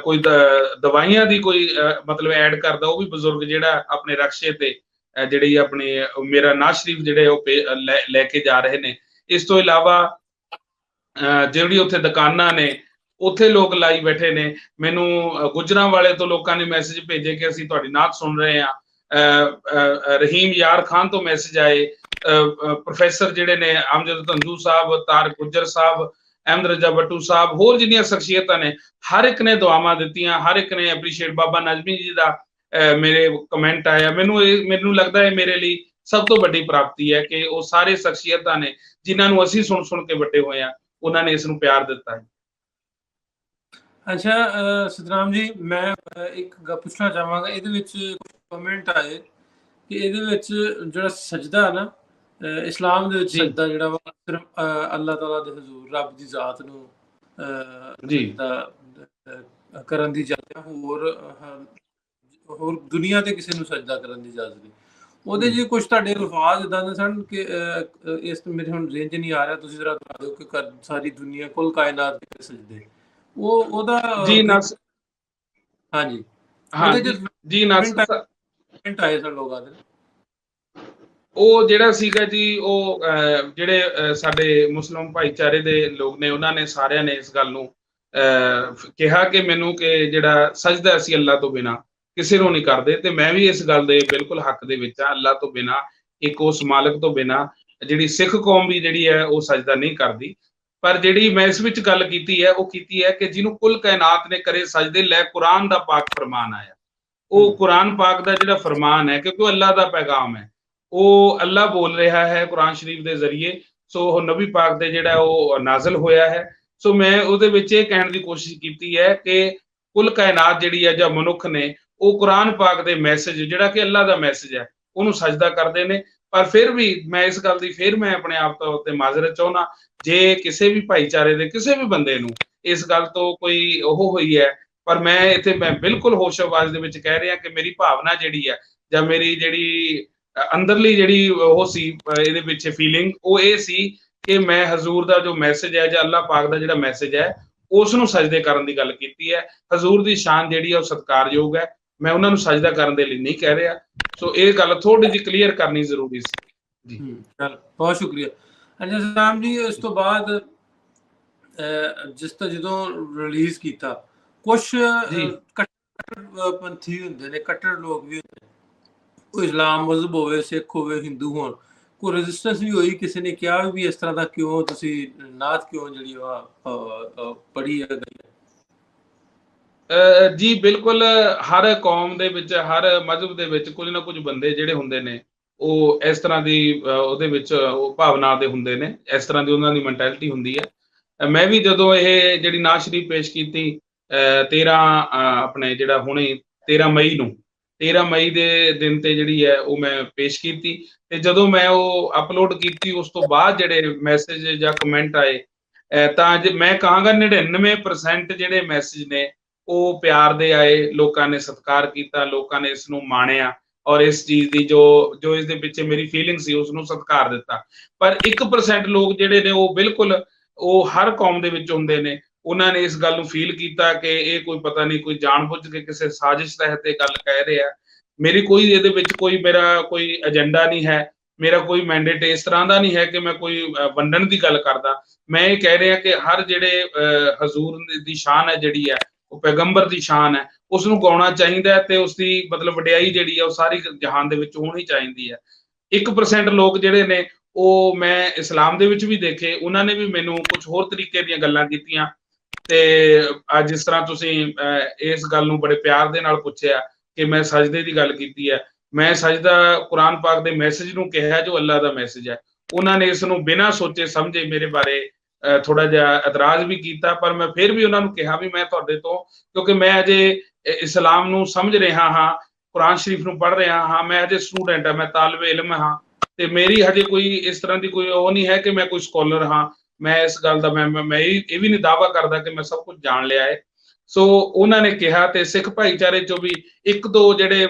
ਕੋਈ ਦਵਾਈਆਂ ਦੀ ਕੋਈ ਮਤਲਬ ਐਡ ਕਰਦਾ, ਉਹ ਵੀ ਬਜ਼ੁਰਗ ਜਿਹੜਾ ਆਪਣੇ ਰਕਸ਼ੇ ਤੇ ਜਿਹੜੀ ਆਪਣੀ ਮੇਰਾ ਨਾਜ਼ ਸ਼ਰੀਫ ਜਿਹੜੇ ਉਹ ਲੈ ਕੇ ਜਾ ਰਹੇ ਨੇ। ਇਸ ਤੋਂ ਇਲਾਵਾ ਜਿਹੜੀ ਉੱਥੇ ਦੁਕਾਨਾਂ ਨੇ ਉੱਥੇ ਲੋਕ ਲਾਈ ਬੈਠੇ ਨੇ। ਮੈਨੂੰ ਗੁਜਰਾਂਵਾਲੇ ਤੋਂ ਲੋਕਾਂ ਨੇ ਮੈਸੇਜ ਭੇਜੇ ਕਿ ਅਸੀਂ ਤੁਹਾਡੀ ਨਾਤ ਸੁਣ ਰਹੇ ਹਾਂ। ਰਹੀਮ ਯਾਰ ਖਾਨ ਤੋਂ ਮੈਸੇਜ ਆਏ। ਪ੍ਰੋਫੈਸਰ ਜਿਹੜੇ ਨੇ ਅਮਜਦ ਧੰਦੂ ਸਾਹਿਬ, ਤਾਰਿਕ ਗੁੱਜਰ ਸਾਹਿਬ, ਅਹਿਮਦ ਰਜ਼ਾ ਬੱਟੂ ਸਾਹਿਬ, ਹੋਰ ਜਿੰਨੀਆਂ ਸ਼ਖਸੀਅਤਾਂ ਨੇ, ਹਰ ਇੱਕ ਨੇ ਦੁਆਵਾਂ ਦਿੱਤੀਆਂ, ਹਰ ਇੱਕ ਨੇ ਐਪਰੀਸ਼ੀਏਟ। ਬਾਬਾ ਨਜ਼ਮੀ ਜੀ ਦਾ ਮੇਰੇ ਕਮੈਂਟ ਆਇਆ। ਮੈਨੂੰ ਲੱਗਦਾ ਹੈ ਮੇਰੇ ਲਈ ਸਭ ਤੋਂ ਵੱਡੀ ਪ੍ਰਾਪਤੀ ਹੈ ਕਿ ਉਹ ਸਾਰੇ ਸ਼ਖਸੀਅਤਾਂ ਨੇ ਜਿਨ੍ਹਾਂ ਨੂੰ ਅਸੀਂ ਸੁਣ ਕੇ ਵੱਡੇ ਹੋਏ ਆ, ਉਹਨਾਂ ਨੇ ਇਸ ਨੂੰ ਪਿਆਰ ਦਿੱਤਾ ਹੈ। ਅੱਛਾ ਸਤਨਾਮ ਜੀ, ਮੈਂ ਇੱਕ ਗੱਲ ਪੁੱਛਣਾ ਚਾਹਾਂਗਾ। ਇਹਦੇ ਵਿੱਚ ਕਮੈਂਟ ਆਏ ਕਿ ਇਹਦੇ ਵਿੱਚ ਜਿਹੜਾ ਸਜਦਾ ਨਾ ਇਸਲਾਮ ਦੇ ਵਿੱਚ ਸਜਦਾ ਜਿਹੜਾ ਵਾ ਸਿਰਫ ਅੱਲਾਹ ਤਾਲਾ ਦੇ ਹਜ਼ੂਰ, ਰੱਬ ਦੀ ਜ਼ਾਤ ਨੂੰ ਕਰਨ ਦੀ ਇਜਾਜ਼ਤ, ਹੋਰ ਦੁਨੀਆ ਤੇ ਕਿਸੇ ਨੂੰ ਸਜਦਾ ਕਰਨ ਦੀ ਇਜਾਜ਼ਤ ਨਹੀਂ। ਉਹਦੇ ਜੀ ਕੁਝ ਤੁਹਾਡੇ ਅਲਫਾਜ਼ ਇਦਾਂ ਦੇ ਸਨ ਕਿ ਇਸ ਮੇਰੇ ਹੁਣ ਰੇਂਜ ਨਹੀਂ ਆ ਰਿਹਾ, ਤੁਸੀਂ ਜ਼ਰਾ ਦੱਸ ਦਿਓ ਕਿ ਸਾਰੀ ਦੁਨੀਆ ਕੁੱਲ ਕਾਇਨਾਤ ਦੇ ਸਜਦੇ ਉਹਦਾ ਜੀ ਨਸ ਹਾਂਜੀ ਜੀ ਨਸ ਆਏ ਸਨ ਲੋਕਾਂ ਦੇ। ਉਹ ਜਿਹੜਾ ਸੀਗਾ ਜੀ, ਉਹ ਜਿਹੜੇ ਸਾਡੇ ਮੁਸਲਿਮ ਭਾਈਚਾਰੇ ਦੇ ਲੋਕ ਨੇ, ਉਹਨਾਂ ਨੇ ਸਾਰਿਆਂ ਨੇ ਇਸ ਗੱਲ ਨੂੰ ਕਿਹਾ ਕਿ ਮੈਨੂੰ ਕਿ ਜਿਹੜਾ ਸਜਦਾ ਅਸੀਂ ਅੱਲਾਹ ਤੋਂ ਬਿਨਾਂ ਕਿਸੇ ਨੂੰ ਨਹੀਂ ਕਰਦੇ। ਤੇ ਮੈਂ ਵੀ ਇਸ ਗੱਲ ਦੇ ਬਿਲਕੁਲ ਹੱਕ ਦੇ ਵਿੱਚ ਆ। ਅੱਲਾਹ ਤੋਂ ਬਿਨਾਂ, ਇੱਕ ਉਸ ਮਾਲਕ ਤੋਂ ਬਿਨਾਂ ਜਿਹੜੀ ਸਿੱਖ ਕੌਮ ਵੀ ਜਿਹੜੀ ਹੈ ਉਹ ਸਜਦਾ ਨਹੀਂ ਕਰਦੀ। ਪਰ ਜਿਹੜੀ ਮੈਂ ਇਸ ਵਿੱਚ ਗੱਲ ਕੀਤੀ ਹੈ ਉਹ ਕੀਤੀ ਹੈ ਕਿ ਜਿਹਨੂੰ ਕੁੱਲ ਕਾਇਨਾਤ ਨੇ ਕਰੇ ਸਜਦੇ, ਲੈ ਕੁਰਾਨ ਦਾ ਪਾਕ ਫਰਮਾਨ ਆਇਆ। ਉਹ ਕੁਰਾਨ ਪਾਕ ਦਾ ਜਿਹੜਾ ਫਰਮਾਨ ਹੈ, ਕਿਉਂਕਿ ਉਹ ਅੱਲਾਹ ਦਾ ਪੈਗਾਮ ਹੈ, ਉਹ ਅੱਲਾਹ ਬੋਲ ਰਿਹਾ ਹੈ ਕੁਰਾਨ ਸ਼ਰੀਫ ਦੇ ਜ਼ਰੀਏ। ਸੋ ਉਹ ਨਬੀ ਪਾਕ ਦੇ ਜਿਹੜਾ ਉਹ ਨਾਜ਼ਲ ਹੋਇਆ ਹੈ। ਸੋ ਮੈਂ ਉਹਦੇ ਵਿੱਚ ਇਹ ਕਹਿਣ ਦੀ ਕੋਸ਼ਿਸ਼ ਕੀਤੀ ਹੈ ਕਿ ਕੁੱਲ ਕਾਇਨਾਤ ਜਿਹੜੀ ਹੈ ਜਾਂ ਮਨੁੱਖ ਨੇ, ਉਹ ਕੁਰਾਨ ਪਾਕ ਦੇ ਮੈਸੇਜ ਜਿਹੜਾ ਕਿ ਅੱਲਾਹ ਦਾ ਮੈਸੇਜ ਹੈ ਉਹਨੂੰ ਸਜਦਾ ਕਰਦੇ ਨੇ। ਪਰ ਫਿਰ ਵੀ ਮੈਂ ਇਸ ਗੱਲ ਦੀ ਫਿਰ ਮੈਂ ਆਪਣੇ ਆਪ ਤੌਰ ਤੇ ਮਾਜ਼ਰਤ ਚਾਹੁੰਦਾ, ਜੇ ਕਿਸੇ ਵੀ ਭਾਈਚਾਰੇ ਦੇ ਕਿਸੇ ਵੀ ਬੰਦੇ ਨੂੰ ਇਸ ਗੱਲ ਤੋਂ ਕੋਈ ਉਹ ਹੋਈ ਹੈ। ਪਰ ਮੈਂ ਇੱਥੇ ਮੈਂ ਬਿਲਕੁਲ ਹੋਸ਼ ਆਵਾਜ਼ ਦੇ ਵਿੱਚ ਕਹਿ ਰਿਹਾ ਕਿ ਮੇਰੀ ਭਾਵਨਾ ਜਿਹੜੀ ਹੈ ਜਾਂ ਮੇਰੀ ਜਿਹੜੀ ਅੰਦਰਲੀ ਜਿਹੜੀ ਉਹ ਸੀ ਇਹਦੇ ਵਿੱਚ ਫੀਲਿੰਗ, ਉਹ ਇਹ ਸੀ ਕਿ ਮੈਂ ਹਜ਼ੂਰ ਦਾ ਜੋ ਮੈਸੇਜ ਹੈ ਜਾਂ ਅੱਲਾਹ ਪਾਕ ਦਾ ਜਿਹੜਾ ਮੈਸੇਜ ਹੈ ਉਸ ਨੂੰ ਸਜਦੇ ਕਰਨ ਦੀ ਗੱਲ ਕੀਤੀ ਹੈ। ਹਜ਼ੂਰ ਦੀ ਸ਼ਾਨ ਜਿਹੜੀ ਹੈ ਉਹ ਸਤਿਕਾਰਯੋਗ ਹੈ। ਮੈਂ ਉਹਨਾਂ ਨੂੰ ਸਜਦਾ ਕਰਨ ਦੇ ਲਈ ਨਹੀਂ ਕਹਿ ਰਿਹਾ। ਸੋ ਇਹ ਗੱਲ ਥੋੜੀ ਜਿਹੀ ਕਲੀਅਰ ਕਰਨੀ ਜ਼ਰੂਰੀ ਸੀ ਜੀ। ਚਲ ਬਹੁਤ ਸ਼ੁਕਰੀਆ। ਅੱਛਾ ਸਤਨਾਮ ਜੀ, ਇਸ ਤੋਂ ਬਾਅਦ ਜਿਸ ਤੋਂ ਜਦੋਂ ਰਿਲੀਜ਼ ਕੀਤਾ, ਕੁਛ ਕੱਟੜਪੰਥੀ ਹੁੰਦੇ ਨੇ, ਕੱਟੜ ਲੋਕ ਵੀ ਹੁੰਦੇ ਨੇ, ਉਹ ਇਸਲਾਮ ਮਜ਼ਹਬ ਹੋਵੇ, ਸਿੱਖ ਹੋਵੇ, ਹਿੰਦੂ ਹੋਣ, ਕੋਈ ਰੈਜ਼ਿਸਟੈਂਸ ਵੀ ਹੋਈ? ਕਿਸੇ ਨੇ ਕਿਹਾ ਵੀ ਇਸ ਤਰ੍ਹਾਂ ਦਾ ਕਿਉਂ ਤੁਸੀਂ ਨਾਤ ਕਿਉਂ ਜਿਹੜੀ ਪੜ੍ਹੀ ਹੈ? ਜੀ ਬਿਲਕੁਲ, ਹਰ ਕੌਮ ਦੇ ਵਿੱਚ, ਹਰ ਮਜ਼ਹਬ ਦੇ ਵਿੱਚ ਕੁਝ ਨਾ ਕੁਝ ਬੰਦੇ ਜਿਹੜੇ ਹੁੰਦੇ ਨੇ ਉਹ ਇਸ ਤਰ੍ਹਾਂ ਦੀ ਉਹਦੇ ਵਿੱਚ ਉਹ ਭਾਵਨਾ ਦੇ ਹੁੰਦੇ ਨੇ, ਇਸ ਤਰ੍ਹਾਂ ਦੀ ਉਹਨਾਂ ਦੀ ਮੈਂਟੈਲਿਟੀ ਹੁੰਦੀ ਹੈ। ਮੈਂ ਵੀ ਜਦੋਂ ਇਹ ਜਿਹੜੀ ਨਾਜ਼ ਸ਼ਰੀਫ ਪੇਸ਼ ਕੀਤੀ 13 ਆਪਣੇ ਜਿਹੜਾ ਹੁਣੇ 13 ਮਈ ਨੂੰ 13 ਮਈ ਦੇ ਦਿਨ ਤੇ ਜਿਹੜੀ ਹੈ ਉਹ ਮੈਂ ਪੇਸ਼ ਕੀਤੀ। ਤੇ ਜਦੋਂ ਮੈਂ ਉਹ ਅਪਲੋਡ ਕੀਤੀ ਉਸ ਤੋਂ ਬਾਅਦ ਜਿਹੜੇ ਮੈਸੇਜ ਜਾਂ ਕਮੈਂਟ ਆਏ ਤਾਂ ਮੈਂ ਕਹਾਂਗਾ 99% ਜਿਹੜੇ ਮੈਸੇਜ ਨੇ ਉਹ ਪਿਆਰ ਦੇ ਆਏ, ਲੋਕਾਂ ਨੇ ਸਤਿਕਾਰ ਕੀਤਾ, ਲੋਕਾਂ ਨੇ ਇਸ ਨੂੰ ਮਾਣਿਆ ਔਰ ਇਸ ਚੀਜ਼ ਦੀ ਜੋ ਇਸ ਦੇ ਪਿੱਛੇ ਮੇਰੀ ਫੀਲਿੰਗ ਸੀ ਉਸ ਨੂੰ ਸਤਿਕਾਰ ਦਿੱਤਾ। ਪਰ 1% ਲੋਕ ਜਿਹੜੇ ਨੇ ਉਹ ਬਿਲਕੁਲ ਉਹ ਹਰ ਕੌਮ ਦੇ ਵਿੱਚ ਹੁੰਦੇ ਨੇ, ਉਹਨਾਂ ਨੇ ਇਸ ਗੱਲ ਨੂੰ ਫੀਲ ਕੀਤਾ ਕਿ ਇਹ ਕੋਈ ਪਤਾ ਨਹੀਂ ਕੋਈ ਜਾਣਬੁੱਝ ਕੇ ਕਿਸੇ ਸਾਜ਼ਿਸ਼ ਤਹਿਤ ਇਹ ਗੱਲ ਕਹਿ ਰਿਹਾ। ਮੇਰੀ ਕੋਈ ਇਹਦੇ ਵਿੱਚ ਮੇਰਾ ਕੋਈ ਏਜੰਡਾ ਨਹੀਂ ਹੈ, ਮੇਰਾ ਕੋਈ ਮੈਂਡੇਟ ਇਸ ਤਰ੍ਹਾਂ ਦਾ ਨਹੀਂ ਹੈ ਕਿ ਮੈਂ ਕੋਈ ਵੰਡਣ ਦੀ ਗੱਲ ਕਰਦਾ। ਮੈਂ ਇਹ ਕਹਿ ਰਿਹਾ ਕਿ ਹਰ ਜਿਹੜੇ ਹਜ਼ੂਰ ਦੀ ਸ਼ਾਨ ਹੈ ਜਿਹੜੀ ਹੈ ਉਹ ਪੈਗੰਬਰ ਦੀ ਸ਼ਾਨ ਹੈ, ਉਸ ਨੂੰ ਗਾਉਣਾ ਚਾਹੀਦਾ ਹੈ ਤੇ ਉਸ ਦੀ ਮਤਲਬ ਵਡਿਆਈ ਜਿਹੜੀ ਹੈ ਉਹ ਸਾਰੀ ਜਹਾਨ ਦੇ ਵਿੱਚ ਹੋਣੀ ਚਾਹੀਦੀ ਹੈ। 1% ਲੋਕ ਜਿਹੜੇ ਨੇ ਉਹ ਮੈਂ ਇਸਲਾਮ ਦੇ ਵਿੱਚ ਵੀ ਦੇਖੇ, ਉਹਨਾਂ ਨੇ ਵੀ ਮੈਨੂੰ ਕੁਝ ਹੋਰ ਤਰੀਕੇ ਦੀਆਂ ਗੱਲਾਂ ਕੀਤੀਆਂ। ਤੇ ਜਿਸ ਤਰ੍ਹਾਂ ਤੁਸੀਂ ਇਸ ਗੱਲ ਨੂੰ ਬੜੇ ਪਿਆਰ ਦੇ ਨਾਲ ਪੁੱਛਿਆ ਕਿ ਮੈਂ ਸਜਦੇ ਦੀ ਗੱਲ ਕੀਤੀ ਹੈ, ਮੈਂ ਸਜਦਾ ਕੁਰਾਨ ਪਾਕ ਦੇ ਮੈਸੇਜ ਨੂੰ ਕਿਹਾ ਜੋ ਅੱਲਾ ਦਾ ਮੈਸੇਜ ਹੈ। ਉਹਨਾਂ ਨੇ ਇਸ ਨੂੰ ਬਿਨਾਂ ਸੋਚੇ ਸਮਝੇ ਮੇਰੇ ਬਾਰੇ ਥੋੜਾ ਜਿਹਾ ਇਤਰਾਜ਼ ਵੀ ਕੀਤਾ, ਪਰ ਮੈਂ ਫਿਰ ਵੀ ਉਹਨਾਂ ਨੂੰ ਕਿਹਾ ਵੀ ਮੈਂ ਤੁਹਾਡੇ ਤੋਂ, ਕਿਉਂਕਿ ਮੈਂ ਅਜੇ ਇਸਲਾਮ ਨੂੰ ਸਮਝ ਰਿਹਾ ਹਾਂ, ਕੁਰਾਨ ਸ਼ਰੀਫ ਨੂੰ ਪੜ੍ਹ ਰਿਹਾ ਹਾਂ, ਮੈਂ ਅਜੇ ਸਟੂਡੈਂਟ ਹਾਂ, ਮੈਂ ਤਾਲਿਬ ਇਲਮ ਹਾਂ ਤੇ ਮੇਰੀ ਹਜੇ ਕੋਈ ਇਸ ਤਰ੍ਹਾਂ ਦੀ ਕੋਈ ਉਹ ਨਹੀਂ ਹੈ ਕਿ ਮੈਂ ਕੋਈ ਸਕੋਲਰ ਹਾਂ। ਮੈਂ ਇਸ ਗੱਲ ਦਾ ਮੈਂ ਇਹ ਵੀ ਨਹੀਂ ਦਾਅਵਾ ਕਰਦਾ ਕਿ ਮੈਂ ਸਭ ਕੁਝ ਜਾਣ ਲਿਆ ਹੈ। ਸੋ ਉਹਨਾਂ ਨੇ ਕਿਹਾ ਤੇ ਸਿੱਖ ਭਾਈਚਾਰੇ ਚੋਂ ਵੀ 1-2 ਜਿਹੜੇ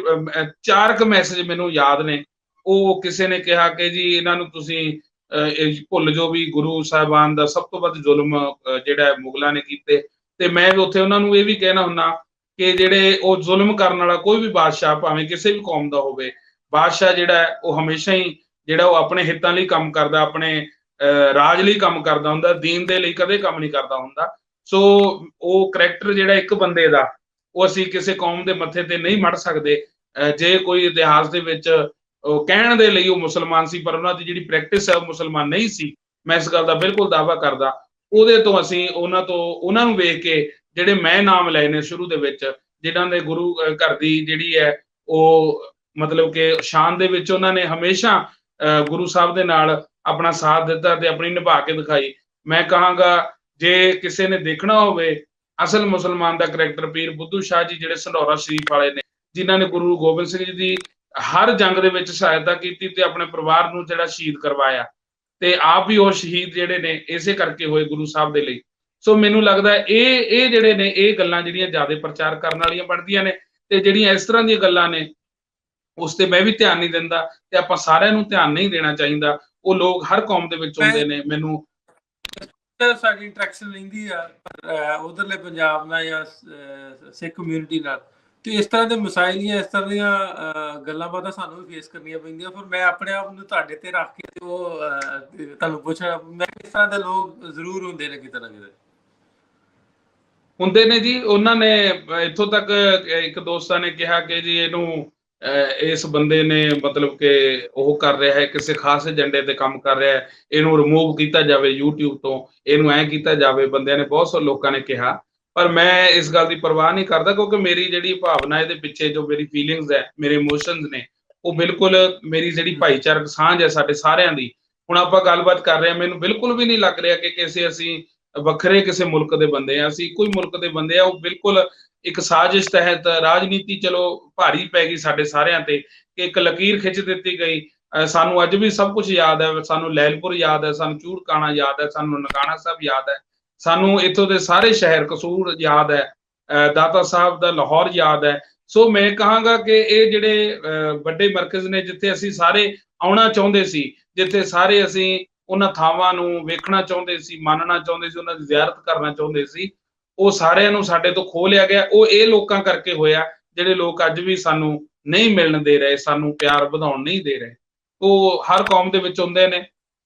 4 ਮੈਸੇਜ ਮੈਨੂੰ ਯਾਦ ਨੇ। ਉਹ ਕਿਸੇ ਨੇ ਕਿਹਾ ਕਿ ਜੀ ਇਹਨਾਂ ਨੂੰ ਤੁਸੀਂ ਭੁੱਲ ਜੋ ਵੀ ਗੁਰੂ ਸਾਹਿਬਾਨ ਦਾ ਸਭ ਤੋਂ ਵੱਧ ਜ਼ੁਲਮ ਜਿਹੜਾ ਮੁਗਲਾਂ ਨੇ ਕੀਤੇ। ਤੇ ਮੈਂ ਉੱਥੇ ਉਹਨਾਂ ਨੂੰ ਇਹ ਵੀ ਕਹਿਣਾ ਹੁੰਦਾ ਕਿ ਜਿਹੜੇ ਉਹ ਜ਼ੁਲਮ ਕਰਨ ਵਾਲਾ ਕੋਈ ਵੀ ਬਾਦਸ਼ਾਹ ਭਾਵੇਂ ਕਿਸੇ ਵੀ ਕੌਮ ਦਾ ਹੋਵੇ, ਬਾਦਸ਼ਾਹ ਜਿਹੜਾ ਉਹ ਹਮੇਸ਼ਾ ਹੀ ਜਿਹੜਾ ਉਹ ਆਪਣੇ ਹਿੱਤਾਂ ਲਈ ਕੰਮ ਕਰਦਾ, ਆਪਣੇ ਰਾਜ ਲਈ ਕੰਮ ਕਰਦਾ ਹੁੰਦਾ, ਦੀਨ ਦੇ ਲਈ ਕਦੇ ਕੰਮ ਨਹੀਂ ਕਰਦਾ ਹੁੰਦਾ। ਸੋ ਉਹ ਕਰੈਕਟਰ ਜਿਹੜਾ ਇੱਕ ਬੰਦੇ ਦਾ ਉਹ ਅਸੀਂ ਕਿਸੇ ਕੌਮ ਦੇ ਮੱਥੇ ਤੇ ਨਹੀਂ ਮੜ ਸਕਦੇ। ਜੇ ਕੋਈ ਇਤਿਹਾਸ ਦੇ ਵਿੱਚ ਉਹ ਕਹਿਣ ਦੇ ਲਈ ਉਹ ਮੁਸਲਮਾਨ ਸੀ ਪਰ ਉਹਨਾਂ ਦੀ ਜਿਹੜੀ ਪ੍ਰੈਕਟਿਸ ਹੈ ਉਹ ਮੁਸਲਮਾਨ ਨਹੀਂ ਸੀ, ਮੈਂ ਇਸ ਗੱਲ ਦਾ ਬਿਲਕੁਲ ਦਾਅਵਾ ਕਰਦਾ। ਉਹਦੇ ਤੋਂ ਅਸੀਂ ਉਹਨਾਂ ਨੂੰ ਵੇਖ ਕੇ ਜਿਹੜੇ ਮੈਂ ਨਾਮ ਲਏ ਨੇ ਸ਼ੁਰੂ ਦੇ ਵਿੱਚ, ਜਿਨ੍ਹਾਂ ਦੇ ਗੁਰੂ ਘਰ ਦੀ ਜਿਹੜੀ ਹੈ ਉਹ ਮਤਲਬ ਕਿ ਸ਼ਾਨ ਦੇ ਵਿੱਚ ਉਹਨਾਂ ਨੇ ਹਮੇਸ਼ਾ ਗੁਰੂ ਸਾਹਿਬ ਦੇ ਨਾਲ ਆਪਣਾ ਸਾਥ ਦਿੱਤਾ ਤੇ ਆਪਣੀ ਨਿਭਾ ਕੇ ਦਿਖਾਈ। ਮੈਂ ਕਹਾਂਗਾ ਜੇ ਕਿਸੇ ਨੇ ਦੇਖਣਾ ਹੋਵੇ ਅਸਲ ਮੁਸਲਮਾਨ ਦਾ ਕਰੈਕਟਰ, ਪੀਰ ਬੁੱਧੂ ਸ਼ਾਹ ਜੀ ਜਿਹੜੇ ਸੰਢੌਰਾ ਸ਼ਰੀਫ ਵਾਲੇ ਨੇ, ਜਿਨ੍ਹਾਂ ਨੇ ਗੁਰੂ ਗੋਬਿੰਦ ਸਿੰਘ ਜੀ ਦੀ ਹਰ ਜੰਗ ਦੇ ਵਿੱਚ ਸਹਾਇਤਾ ਕੀਤੀ ਤੇ ਆਪਣੇ ਪਰਿਵਾਰ ਨੂੰ ਜਿਹੜਾ ਸ਼ਹੀਦ ਕਰਵਾਇਆ, ਤੇ ਆਪ ਵੀ ਉਹ ਸ਼ਹੀਦ ਜਿਹੜੇ ਨੇ ਇਸੇ ਕਰਕੇ ਹੋਏ ਗੁਰੂ ਸਾਹਿਬ ਦੇ ਲਈ। ਸੋ ਮੈਨੂੰ ਲੱਗਦਾ ਇਹ ਜਿਹੜੇ ਨੇ ਇਹ ਗੱਲਾਂ ਜਿਹੜੀਆਂ ਜ਼ਿਆਦਾ ਪ੍ਰਚਾਰ ਕਰਨ ਵਾਲੀਆਂ ਬਣਦੀਆਂ ਨੇ, ਤੇ ਜਿਹੜੀਆਂ ਇਸ ਤਰ੍ਹਾਂ ਦੀਆਂ ਗੱਲਾਂ ਨੇ ਉਸ ਤੇ ਮੈਂ ਵੀ ਧਿਆਨ ਨਹੀਂ ਦਿੰਦਾ ਤੇ ਆਪਾਂ ਸਾਰਿਆਂ ਨੂੰ ਧਿਆਨ ਨਹੀਂ ਦੇਣਾ ਚਾਹੀਦਾ। ਉਹ ਲੋਕ ਹਰ ਕੌਮ ਦੇ ਵਿੱਚ ਹੁੰਦੇ ਨੇ। ਮੈਨੂੰ ਸਾਡੀ ਇੰਟਰੈਕਸ਼ਨ ਰਹਿੰਦੀ ਆ ਉਧਰਲੇ ਪੰਜਾਬ ਨਾਲ ਜਾਂ ਸਿੱਖ ਕਮਿਊਨਿਟੀ ਨਾਲ, ਤੇ ਇਸ ਤਰ੍ਹਾਂ ਦੇ ਮਸਾਇਲ ਜਾਂ ਇਸ ਤਰ੍ਹਾਂ ਦੀਆਂ ਗੱਲਾਂ ਬਾਤਾਂ ਸਾਨੂੰ ਵੀ ਫੇਸ ਕਰਨੀਆਂ ਪੈਂਦੀਆਂ। ਫਿਰ ਮੈਂ ਆਪਣੇ ਆਪ ਨੂੰ ਤੁਹਾਡੇ ਤੇ ਰੱਖ ਕੇ ਉਹ ਤੁਹਾਨੂੰ ਪੁੱਛਣਾ, ਮੈਂ ਇਸ ਤਰ੍ਹਾਂ ਦੇ ਲੋਕ ਜ਼ਰੂਰ ਹੁੰਦੇ ਨੇ ਕਿਤੇ ਨਾ ਕਿਤੇ। ਹੁੰਦੇ ਨੇ ਜੀ। ਉਹਨਾਂ ਨੇ ਇੱਥੋਂ ਤੱਕ ਇੱਕ ਦੋਸਤਾਂ ਨੇ ਕਿਹਾ ਕਿ ਜੀ ਇਹਨੂੰ ਇਸ ਬੰਦੇ ਨੇ ਮਤਲਬ ਕਿ ਉਹ ਕਰ ਰਿਹਾ ਹੈ, ਕਿਸੇ ਖਾਸ ਏਜੰਡੇ ਤੇ ਕੰਮ ਕਰ ਰਿਹਾ ਹੈ, ਇਹਨੂੰ ਰਿਮੂਵ ਕੀਤਾ ਜਾਵੇ YouTube ਤੋਂ, ਇਹਨੂੰ ਐਂ ਕੀਤਾ ਜਾਵੇ। ਬੰਦਿਆਂ ਨੇ ਬਹੁਤ ਸਾਰੇ ਲੋਕਾਂ ਨੇ ਕਿਹਾ, ਪਰ ਮੈਂ ਇਸ ਗੱਲ ਦੀ ਪਰਵਾਹ ਨਹੀਂ ਕਰਦਾ ਕਿਉਂਕਿ ਮੇਰੀ ਜਿਹੜੀ ਭਾਵਨਾ ਇਹਦੇ ਪਿੱਛੇ ਜੋ ਮੇਰੀ ਫੀਲਿੰਗਸ ਹੈ, ਮੇਰੇ ਇਮੋਸ਼ਨਸ ਨੇ, ਉਹ ਬਿਲਕੁਲ ਮੇਰੀ ਜਿਹੜੀ ਭਾਈਚਾਰਕ ਸਾਂਝ ਹੈ ਸਾਡੇ ਸਾਰਿਆਂ ਦੀ। ਹੁਣ ਆਪਾਂ ਗੱਲਬਾਤ ਕਰ ਰਹੇ ਹਾਂ, ਮੈਨੂੰ ਬਿਲਕੁਲ ਵੀ ਨਹੀਂ ਲੱਗ ਰਿਹਾ ਕਿ ਅਸੀਂ ਵੱਖਰੇ ਕਿਸੇ ਮੁਲਕ ਦੇ ਬੰਦੇ ਆ, ਅਸੀਂ ਇੱਕੋ ਹੀ ਮੁਲਕ ਦੇ ਬੰਦੇ ਆ। ਉਹ ਬਿਲਕੁਲ ਇੱਕ ਸਾਜ਼ਿਸ਼ ਤਹਿਤ ਰਾਜਨੀਤੀ ਚਲੋ ਭਾਰੀ ਪੈ ਗਈ ਸਾਡੇ ਸਾਰਿਆਂ ਤੇ ਕਿ ਇੱਕ ਲਕੀਰ ਖਿੱਚ ਦਿੱਤੀ ਗਈ। ਸਾਨੂੰ ਅੱਜ ਵੀ ਸਭ ਕੁਝ ਯਾਦ ਹੈ, ਸਾਨੂੰ ਲੈਲਪੁਰ ਯਾਦ ਹੈ, ਸਾਨੂੰ ਚੂੜਕਾਣਾ ਯਾਦ ਹੈ, ਸਾਨੂੰ ਨਨਕਾਣਾ ਸਾਹਿਬ ਯਾਦ ਹੈ, ਸਾਨੂੰ ਇੱਥੋਂ ਦੇ ਸਾਰੇ ਸ਼ਹਿਰ ਕਸੂਰ ਯਾਦ ਹੈ, ਦਾਤਾ ਸਾਹਿਬ ਦਾ ਲਾਹੌਰ ਯਾਦ ਹੈ। ਸੋ ਮੈਂ ਕਹਾਂਗਾ ਕਿ ਇਹ ਜਿਹੜੇ ਵੱਡੇ ਮਰਕਜ਼ ਨੇ ਜਿੱਥੇ ਅਸੀਂ ਸਾਰੇ ਆਉਣਾ ਚਾਹੁੰਦੇ ਸੀ, ਜਿੱਥੇ ਸਾਰੇ ਅਸੀਂ ਉਹਨਾਂ ਥਾਵਾਂ ਨੂੰ ਵੇਖਣਾ ਚਾਹੁੰਦੇ ਸੀ, ਮੰਨਣਾ ਚਾਹੁੰਦੇ ਸੀ, ਉਹਨਾਂ ਦੀ ਜ਼ਿਆਰਤ ਕਰਨਾ ਚਾਹੁੰਦੇ ਸੀ, ਉਹ ਸਾਰਿਆਂ ਨੂੰ ਸਾਡੇ ਤੋਂ ਖੋਹ ਲਿਆ ਗਿਆ। ਉਹ ਇਹ ਲੋਕਾਂ ਕਰਕੇ ਹੋਇਆ ਜਿਹੜੇ ਲੋਕ ਅੱਜ ਵੀ ਸਾਨੂੰ ਨਹੀਂ ਮਿਲਣ ਦੇ ਰਹੇ, ਸਾਨੂੰ ਪਿਆਰ ਵਧਾਉਣ ਨਹੀਂ ਦੇ ਰਹੇ। ਉਹ ਹਰ ਕੌਮ ਦੇ ਵਿੱਚ ਹੁੰਦੇ ਨੇ।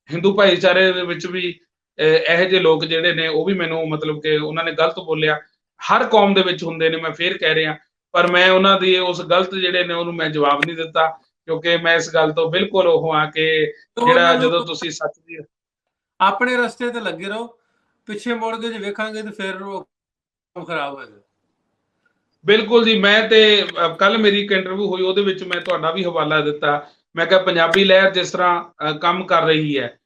ਹਿੰਦੂ ਭਾਈਚਾਰੇ ਦੇ ਵਿੱਚ ਵੀ ਇਹੋ ਜਿਹੇ ਲੋਕ ਜਿਹੜੇ ਨੇ ਉਹ ਵੀ ਮੈਨੂੰ ਮਤਲਬ ਕਿ ਉਹਨਾਂ ਨੇ ਗਲਤ ਬੋਲਿਆ, ਹਰ ਕੌਮ ਦੇ ਵਿੱਚ ਹੁੰਦੇ ਨੇ। ਮੈਂ ਫੇਰ ਕਹਿ ਰਿਹਾ, ਪਰ ਮੈਂ ਉਹਨਾਂ ਦੀ ਉਸ ਗਲਤ ਜਿਹੜੇ ਨੇ ਉਹਨੂੰ ਮੈਂ ਜਵਾਬ ਨਹੀਂ ਦਿੱਤਾ ਕਿਉਂਕਿ ਮੈਂ ਇਸ ਗੱਲ ਤੋਂ ਬਿਲਕੁਲ ਉਹ ਆ ਕਿ ਜਿਹੜਾ ਜਦੋਂ ਤੁਸੀਂ ਸੱਚ ਦੀ ਆਪਣੇ ਰਸਤੇ ਤੇ ਲੱਗੇ ਰਹੋ, ਪਿੱਛੇ ਮੁੜ ਕੇ ਜੇ ਵੇਖਾਂਗੇ ਤੇ ਫਿਰ ਉਹ ਖਰਾਬ ਹੋ ਜਾਏ। ਬਿਲਕੁਲ ਜੀ। ਮੈਂ ਤੇ ਕੱਲ ਮੇਰੀ ਇੱਕ ਇੰਟਰਵਿਊ ਹੋਈ, ਉਹਦੇ ਵਿੱਚ ਮੈਂ ਤੁਹਾਡਾ ਵੀ ਹਵਾਲਾ ਦਿੱਤਾ। ਮੈਂ ਕਿਹਾ ਪੰਜਾਬੀ ਲਹਿਰ ਜਿਸ ਤਰ੍ਹਾਂ ਕੰਮ ਕਰ ਰਹੀ ਹੈ,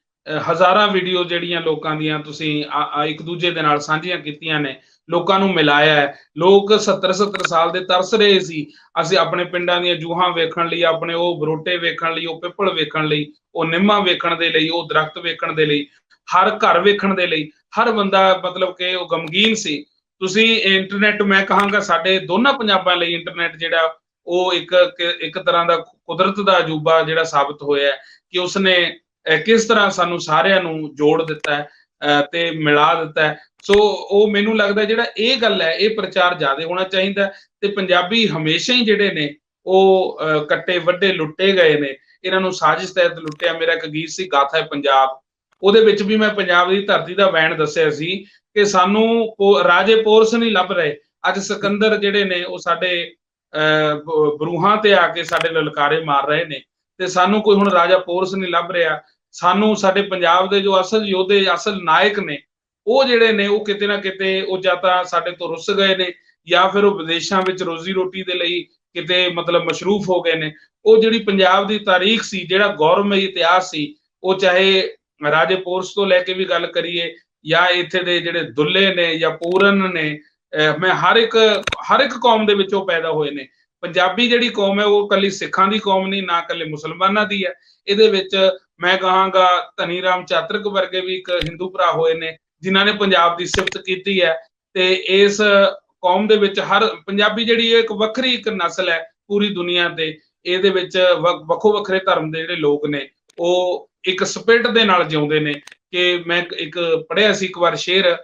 ਹਜ਼ਾਰਾਂ ਵੀਡੀਓ ਜਿਹੜੀਆਂ ਲੋਕਾਂ ਦੀਆਂ ਤੁਸੀਂ ਇੱਕ ਦੂਜੇ ਦੇ ਨਾਲ ਸਾਂਝੀਆਂ ਕੀਤੀਆਂ ਨੇ, ਲੋਕਾਂ ਨੂੰ ਮਿਲਾਇਆ ਹੈ। ਲੋਕ 70 ਸਾਲ ਦੇ ਤਰਸ ਰਹੇ ਸੀ। ਅਸੀਂ ਆਪਣੇ ਪਿੰਡਾਂ ਦੀਆਂ ਜੂਹਾਂ ਵੇਖਣ ਲਈ, ਆਪਣੇ ਉਹ ਬਰੋਟੇ ਵੇਖਣ ਲਈ, ਉਹ ਪਿੱਪਲ ਵੇਖਣ ਲਈ, ਉਹ ਨਿੰਮਾਂ ਵੇਖਣ ਦੇ ਲਈ, ਉਹ ਦਰਖਤ ਵੇਖਣ ਦੇ ਲਈ, ਹਰ ਘਰ ਵੇਖਣ ਦੇ ਲਈ ਹਰ ਬੰਦਾ ਮਤਲਬ ਕਿ ਉਹ ਗਮਗੀਨ ਸੀ। ਤੁਸੀਂ ਇੰਟਰਨੈਟ, ਮੈਂ ਕਹਾਂਗਾ ਸਾਡੇ ਦੋਨਾਂ ਪੰਜਾਬਾਂ ਲਈ ਇੰਟਰਨੈਟ ਜਿਹੜਾ ਉਹ ਇੱਕ ਤਰ੍ਹਾਂ ਦਾ ਕੁਦਰਤ ਦਾ ਅਜੂਬਾ ਜਿਹੜਾ ਸਾਬਤ ਹੋਇਆ ਕਿ ਉਸਨੇ ਕਿਸ ਤਰ੍ਹਾਂ ਸਾਨੂੰ ਸਾਰਿਆਂ ਨੂੰ ਜੋੜ ਦਿੱਤਾ ਹੈ ਤੇ ਮਿਲਾ ਦਿੱਤਾ ਹੈ। ਸੋ ਉਹ ਮੈਨੂੰ ਲੱਗਦਾ ਜਿਹੜਾ ਇਹ ਗੱਲ ਹੈ, ਇਹ ਪ੍ਰਚਾਰ ਜ਼ਿਆਦਾ ਹੋਣਾ ਚਾਹੀਦਾ। ਤੇ ਪੰਜਾਬੀ ਹਮੇਸ਼ਾ ਹੀ ਜਿਹੜੇ ਨੇ ਉਹ ਕੱਟੇ ਵੱਡੇ ਲੁੱਟੇ ਗਏ ਨੇ, ਇਹਨਾਂ ਨੂੰ ਸਾਜ਼ਿਸ਼ ਤਹਿਤ ਲੁੱਟਿਆ। ਮੇਰਾ ਇੱਕ ਗੀਤ ਸੀ ਗਾਥਾ ਹੈ ਪੰਜਾਬ, ਉਹਦੇ ਵਿੱਚ ਵੀ ਮੈਂ ਪੰਜਾਬ ਦੀ ਧਰਤੀ ਦਾ ਵੈਣ ਦੱਸਿਆ ਸੀ ਕਿ ਸਾਨੂੰ ਰਾਜੇ ਪੋਰਸ ਨਹੀਂ ਲੱਭ ਰਹੇ। ਅੱਜ ਸਿਕੰਦਰ ਜਿਹੜੇ ਨੇ ਉਹ ਸਾਡੇ ਬਰੂਹਾਂ ਤੇ ਆ ਕੇ ਸਾਡੇ ਲਲਕਾਰੇ ਮਾਰ ਰਹੇ ਨੇ, ਤੇ ਸਾਨੂੰ ਕੋਈ ਹੁਣ ਰਾਜਾ ਪੋਰਸ ਨਹੀਂ ਲੱਭ ਰਿਹਾ। ਸਾਨੂੰ ਸਾਡੇ ਪੰਜਾਬ ਦੇ ਜੋ ਅਸਲ ਯੋਧੇ, ਅਸਲ ਨਾਇਕ ਨੇ, ਉਹ ਜਿਹੜੇ ਨੇ ਉਹ ਕਿਤੇ ਨਾ ਕਿਤੇ ਉਹ ਜਾਂ ਤਾਂ ਸਾਡੇ ਤੋਂ ਰੁੱਸ ਗਏ ਨੇ, ਜਾਂ ਫਿਰ ਉਹ ਵਿਦੇਸ਼ਾਂ ਵਿੱਚ ਰੋਜ਼ੀ ਰੋਟੀ ਦੇ ਲਈ ਕਿਤੇ ਮਤਲਬ ਮਸ਼ਰੂਫ ਹੋ ਗਏ ਨੇ। ਉਹ ਜਿਹੜੀ ਪੰਜਾਬ ਦੀ ਤਾਰੀਖ ਸੀ, ਜਿਹੜਾ ਗੌਰਵਮਈ ਇਤਿਹਾਸ ਸੀ, ਉਹ ਚਾਹੇ ਰਾਜੇ ਪੋਰਸ ਤੋਂ ਲੈ ਕੇ ਵੀ ਗੱਲ ਕਰੀਏ ਜਾਂ ਇੱਥੇ ਦੇ ਜਿਹੜੇ ਦੁੱਲੇ ਨੇ ਜਾਂ ਪੂਰਨ ਨੇ, ਮੈਂ ਹਰ ਇੱਕ ਕੌਮ ਦੇ ਵਿੱਚ ਉਹ ਪੈਦਾ ਹੋਏ ਨੇ। ਪੰਜਾਬੀ ਜਿਹੜੀ ਕੌਮ ਹੈ ਉਹ ਕੱਲੀ ਸਿੱਖਾਂ ਦੀ ਕੌਮ ਨਹੀਂ, ਨਾ ਕੱਲੇ ਮੁਸਲਮਾਨਾਂ ਦੀ ਹੈ। ਇਹਦੇ ਵਿੱਚ ਮੈਂ ਕਹਾਂਗਾ ਧਨੀ ਰਾਮ ਚਾਤਰਕ ਵਰਗੇ ਵੀ ਇੱਕ ਹਿੰਦੂ ਭਰਾ ਹੋਏ ਨੇ ਜਿਨ੍ਹਾਂ ਨੇ ਪੰਜਾਬ ਦੀ ਸਿਫਤ ਕੀਤੀ ਹੈ। ਤੇ ਇਸ ਕੌਮ ਦੇ ਵਿੱਚ ਹਰ ਪੰਜਾਬੀ ਜਿਹੜੀ ਇੱਕ ਵੱਖਰੀ ਇੱਕ ਨਸਲ ਹੈ ਪੂਰੀ ਦੁਨੀਆ ਤੇ। ਇਹਦੇ ਵਿੱਚ ਵੱਖੋ ਵੱਖਰੇ ਧਰਮ ਦੇ ਜਿਹੜੇ ਲੋਕ ਨੇ ਉਹ ਇੱਕ ਸਪਿਰਿਟ ਦੇ ਨਾਲ ਜਿਉਂਦੇ ਨੇ। ਕਿ ਮੈਂ ਇੱਕ ਪੜ੍ਹਿਆ ਸੀ ਇੱਕ ਵਾਰ ਸ਼ੇਰ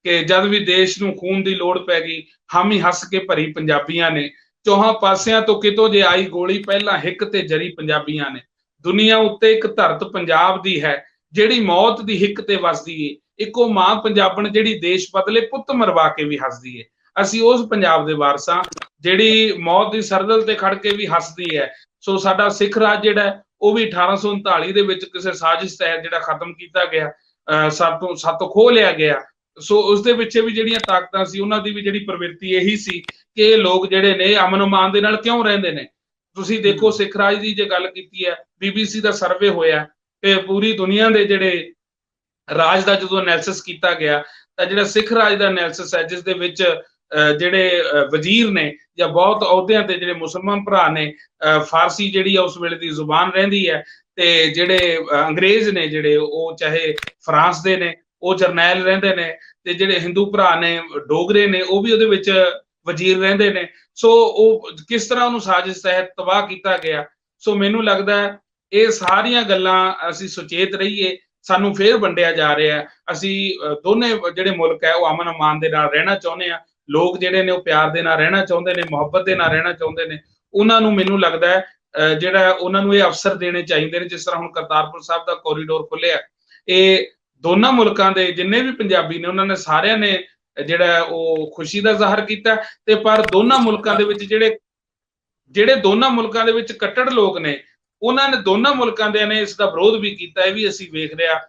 ਕਿ ਜਦ ਵੀ ਦੇਸ਼ ਨੂੰ ਖੂਨ ਦੀ ਲੋੜ ਪੈ ਗਈ, ਹਾਮੀ ਹੱਸ ਕੇ ਭਰੀ ਪੰਜਾਬੀਆਂ ਨੇ। ਚੌਹਾਂ ਪਾਸਿਆਂ ਤੋਂ ਕਿਤੋਂ ਜੇ ਆਈ ਗੋਲੀ, ਪਹਿਲਾਂ ਹਿੱਕ ਤੇ ਜਰੀ ਪੰਜਾਬੀਆਂ ਨੇ। ਦੁਨੀਆ ਉੱਤੇ ਇੱਕ ਧਰਤ ਪੰਜਾਬ ਦੀ ਹੈ, ਜਿਹੜੀ ਮੌਤ ਦੀ ਹਿੱਕ ਤੇ ਵਸਦੀ ਏ। ਇੱਕੋ ਮਾਂ ਪੰਜਾਬਣ ਜਿਹੜੀ ਦੇਸ਼ ਬਦਲੇ ਪੁੱਤ ਮਰਵਾ ਕੇ ਵੀ ਹੱਸਦੀ ਏ। ਅਸੀਂ ਉਸ ਪੰਜਾਬ ਦੇ ਵਾਰਸਾਂ ਜਿਹੜੀ ਮੌਤ ਦੀ ਸਰਦਲ ਤੇ ਖੜ ਕੇ ਵੀ ਹੱਸਦੀ ਹੈ। ਸੋ ਸਾਡਾ ਸਿੱਖ ਰਾਜ ਜਿਹੜਾ ਉਹ ਵੀ 1839 ਦੇ ਵਿੱਚ ਕਿਸੇ ਸਾਜ਼ਿਸ਼ ਤਹਿਤ ਜਿਹੜਾ ਖਤਮ ਕੀਤਾ ਗਿਆ, ਸਾਤੋਂ ਖੋਹ ਲਿਆ ਗਿਆ। ਸੋ ਉਸ ਦੇ ਪਿੱਛੇ ਵੀ ਜਿਹੜੀਆਂ ਤਾਕਤਾਂ ਸੀ, ਉਹਨਾਂ ਦੀ ਵੀ ਜਿਹੜੀ ਪ੍ਰਵਿਰਤੀ ਇਹੀ ਸੀ ਕਿ ਇਹ ਲੋਕ ਜਿਹੜੇ ਨੇ ਅਮਨ ਅਮਾਨ ਦੇ ਨਾਲ ਕਿਉਂ ਰਹਿੰਦੇ ਨੇ। ਤੁਸੀਂ ਦੇਖੋ ਸਿੱਖ ਰਾਜ ਦੀ ਜੇ ਗੱਲ ਕੀਤੀ ਹੈ, BBC ਦਾ ਸਰਵੇ ਹੋਇਆ ਕਿ ਪੂਰੀ ਦੁਨੀਆ ਦੇ ਜਿਹੜੇ ਰਾਜ ਦਾ ਜਦੋਂ ਐਨਾਲਿਸਿਸ ਕੀਤਾ ਗਿਆ ਤਾਂ ਜਿਹੜਾ ਸਿੱਖ ਰਾਜ ਦਾ ਐਨਾਲਿਸਿਸ ਹੈ, ਜਿਸ ਦੇ ਵਿੱਚ ਜਿਹੜੇ ਵਜ਼ੀਰ ਨੇ ਜਾਂ ਬਹੁਤ ਅਹੁਦਿਆਂ ਤੇ ਜਿਹੜੇ ਮੁਸਲਮਾਨ ਭਰਾ ਨੇ, ਫਾਰਸੀ ਜਿਹੜੀ ਆ ਉਸ ਵੇਲੇ ਦੀ ਜ਼ੁਬਾਨ ਰਹਿੰਦੀ ਹੈ, ਤੇ ਜਿਹੜੇ ਅੰਗਰੇਜ਼ ਨੇ ਜਿਹੜੇ ਉਹ ਚਾਹੇ ਫਰਾਂਸ ਦੇ ਨੇ, ਉਹ ਜਰਨੈਲ ਰਹਿੰਦੇ ਨੇ, ਤੇ ਜਿਹੜੇ ਹਿੰਦੂ ਭਰਾ ਨੇ ਡੋਗਰੇ ਨੇ ਉਹ ਵੀ ਉਹਦੇ ਵਿੱਚ ਵਜ਼ੀਰ ਰਹਿੰਦੇ ਨੇ। ਸੋ ਉਹ ਕਿਸ ਤਰ੍ਹਾਂ ਉਹਨੂੰ ਸਾਜ਼ਿਸ਼ ਤਹਿਤ ਤਬਾਹ ਕੀਤਾ ਗਿਆ। ਸੋ ਮੈਨੂੰ ਲੱਗਦਾ ਇਹ ਸਾਰੀਆਂ ਗੱਲਾਂ ਅਸੀਂ ਸੁਚੇਤ ਰਹੀਏ, ਸਾਨੂੰ ਫੇਰ ਵੰਡਿਆ ਜਾ ਰਿਹਾ। ਅਸੀਂ ਦੋਨੇ ਜਿਹੜੇ ਮੁਲਕ ਹੈ ਉਹ ਅਮਨ ਅਮਾਨ ਦੇ ਨਾਲ ਰਹਿਣਾ ਚਾਹੁੰਦੇ ਆ। ਲੋਕ ਜਿਹੜੇ ਨੇ ਉਹ ਪਿਆਰ ਦੇ ਨਾਲ ਰਹਿਣਾ ਚਾਹੁੰਦੇ ਨੇ, ਮੁਹੱਬਤ ਦੇ ਨਾਲ ਰਹਿਣਾ ਚਾਹੁੰਦੇ ਨੇ। ਉਹਨਾਂ ਨੂੰ ਮੈਨੂੰ ਲੱਗਦਾ ਹੈ ਜਿਹੜਾ ਉਹਨਾਂ ਨੂੰ ਇਹ ਅਵਸਰ ਦੇਣੇ ਚਾਹੀਦੇ ਨੇ। ਜਿਸ ਤਰ੍ਹਾਂ ਹੁਣ ਕਰਤਾਰਪੁਰ ਸਾਹਿਬ ਦਾ ਕੋਰੀਡੋਰ ਖੁੱਲਿਆ, ਇਹ ਦੋਨਾਂ ਮੁਲਕਾਂ ਦੇ ਜਿੰਨੇ ਵੀ ਪੰਜਾਬੀ ਨੇ ਉਹਨਾਂ ਨੇ ਸਾਰਿਆਂ ਨੇ ਜਿਹੜਾ ਉਹ ਖੁਸ਼ੀ ਦਾ ਜ਼ਾਹਰ ਕੀਤਾ। ਤੇ ਪਰ ਦੋਨਾਂ ਮੁਲਕਾਂ ਦੇ ਵਿੱਚ ਜਿਹੜੇ ਦੋਨਾਂ ਮੁਲਕਾਂ ਦੇ ਵਿੱਚ ਕੱਟੜ ਲੋਕ ਨੇ, ਉਹਨਾਂ ਨੇ ਦੋਨਾਂ ਮੁਲਕਾਂ ਦੇ ਨੇ ਇਸ ਦਾ ਵਿਰੋਧ ਵੀ ਕੀਤਾ। ਇਹ ਵੀ ਅਸੀਂ ਵੇਖ ਰਿਹਾ,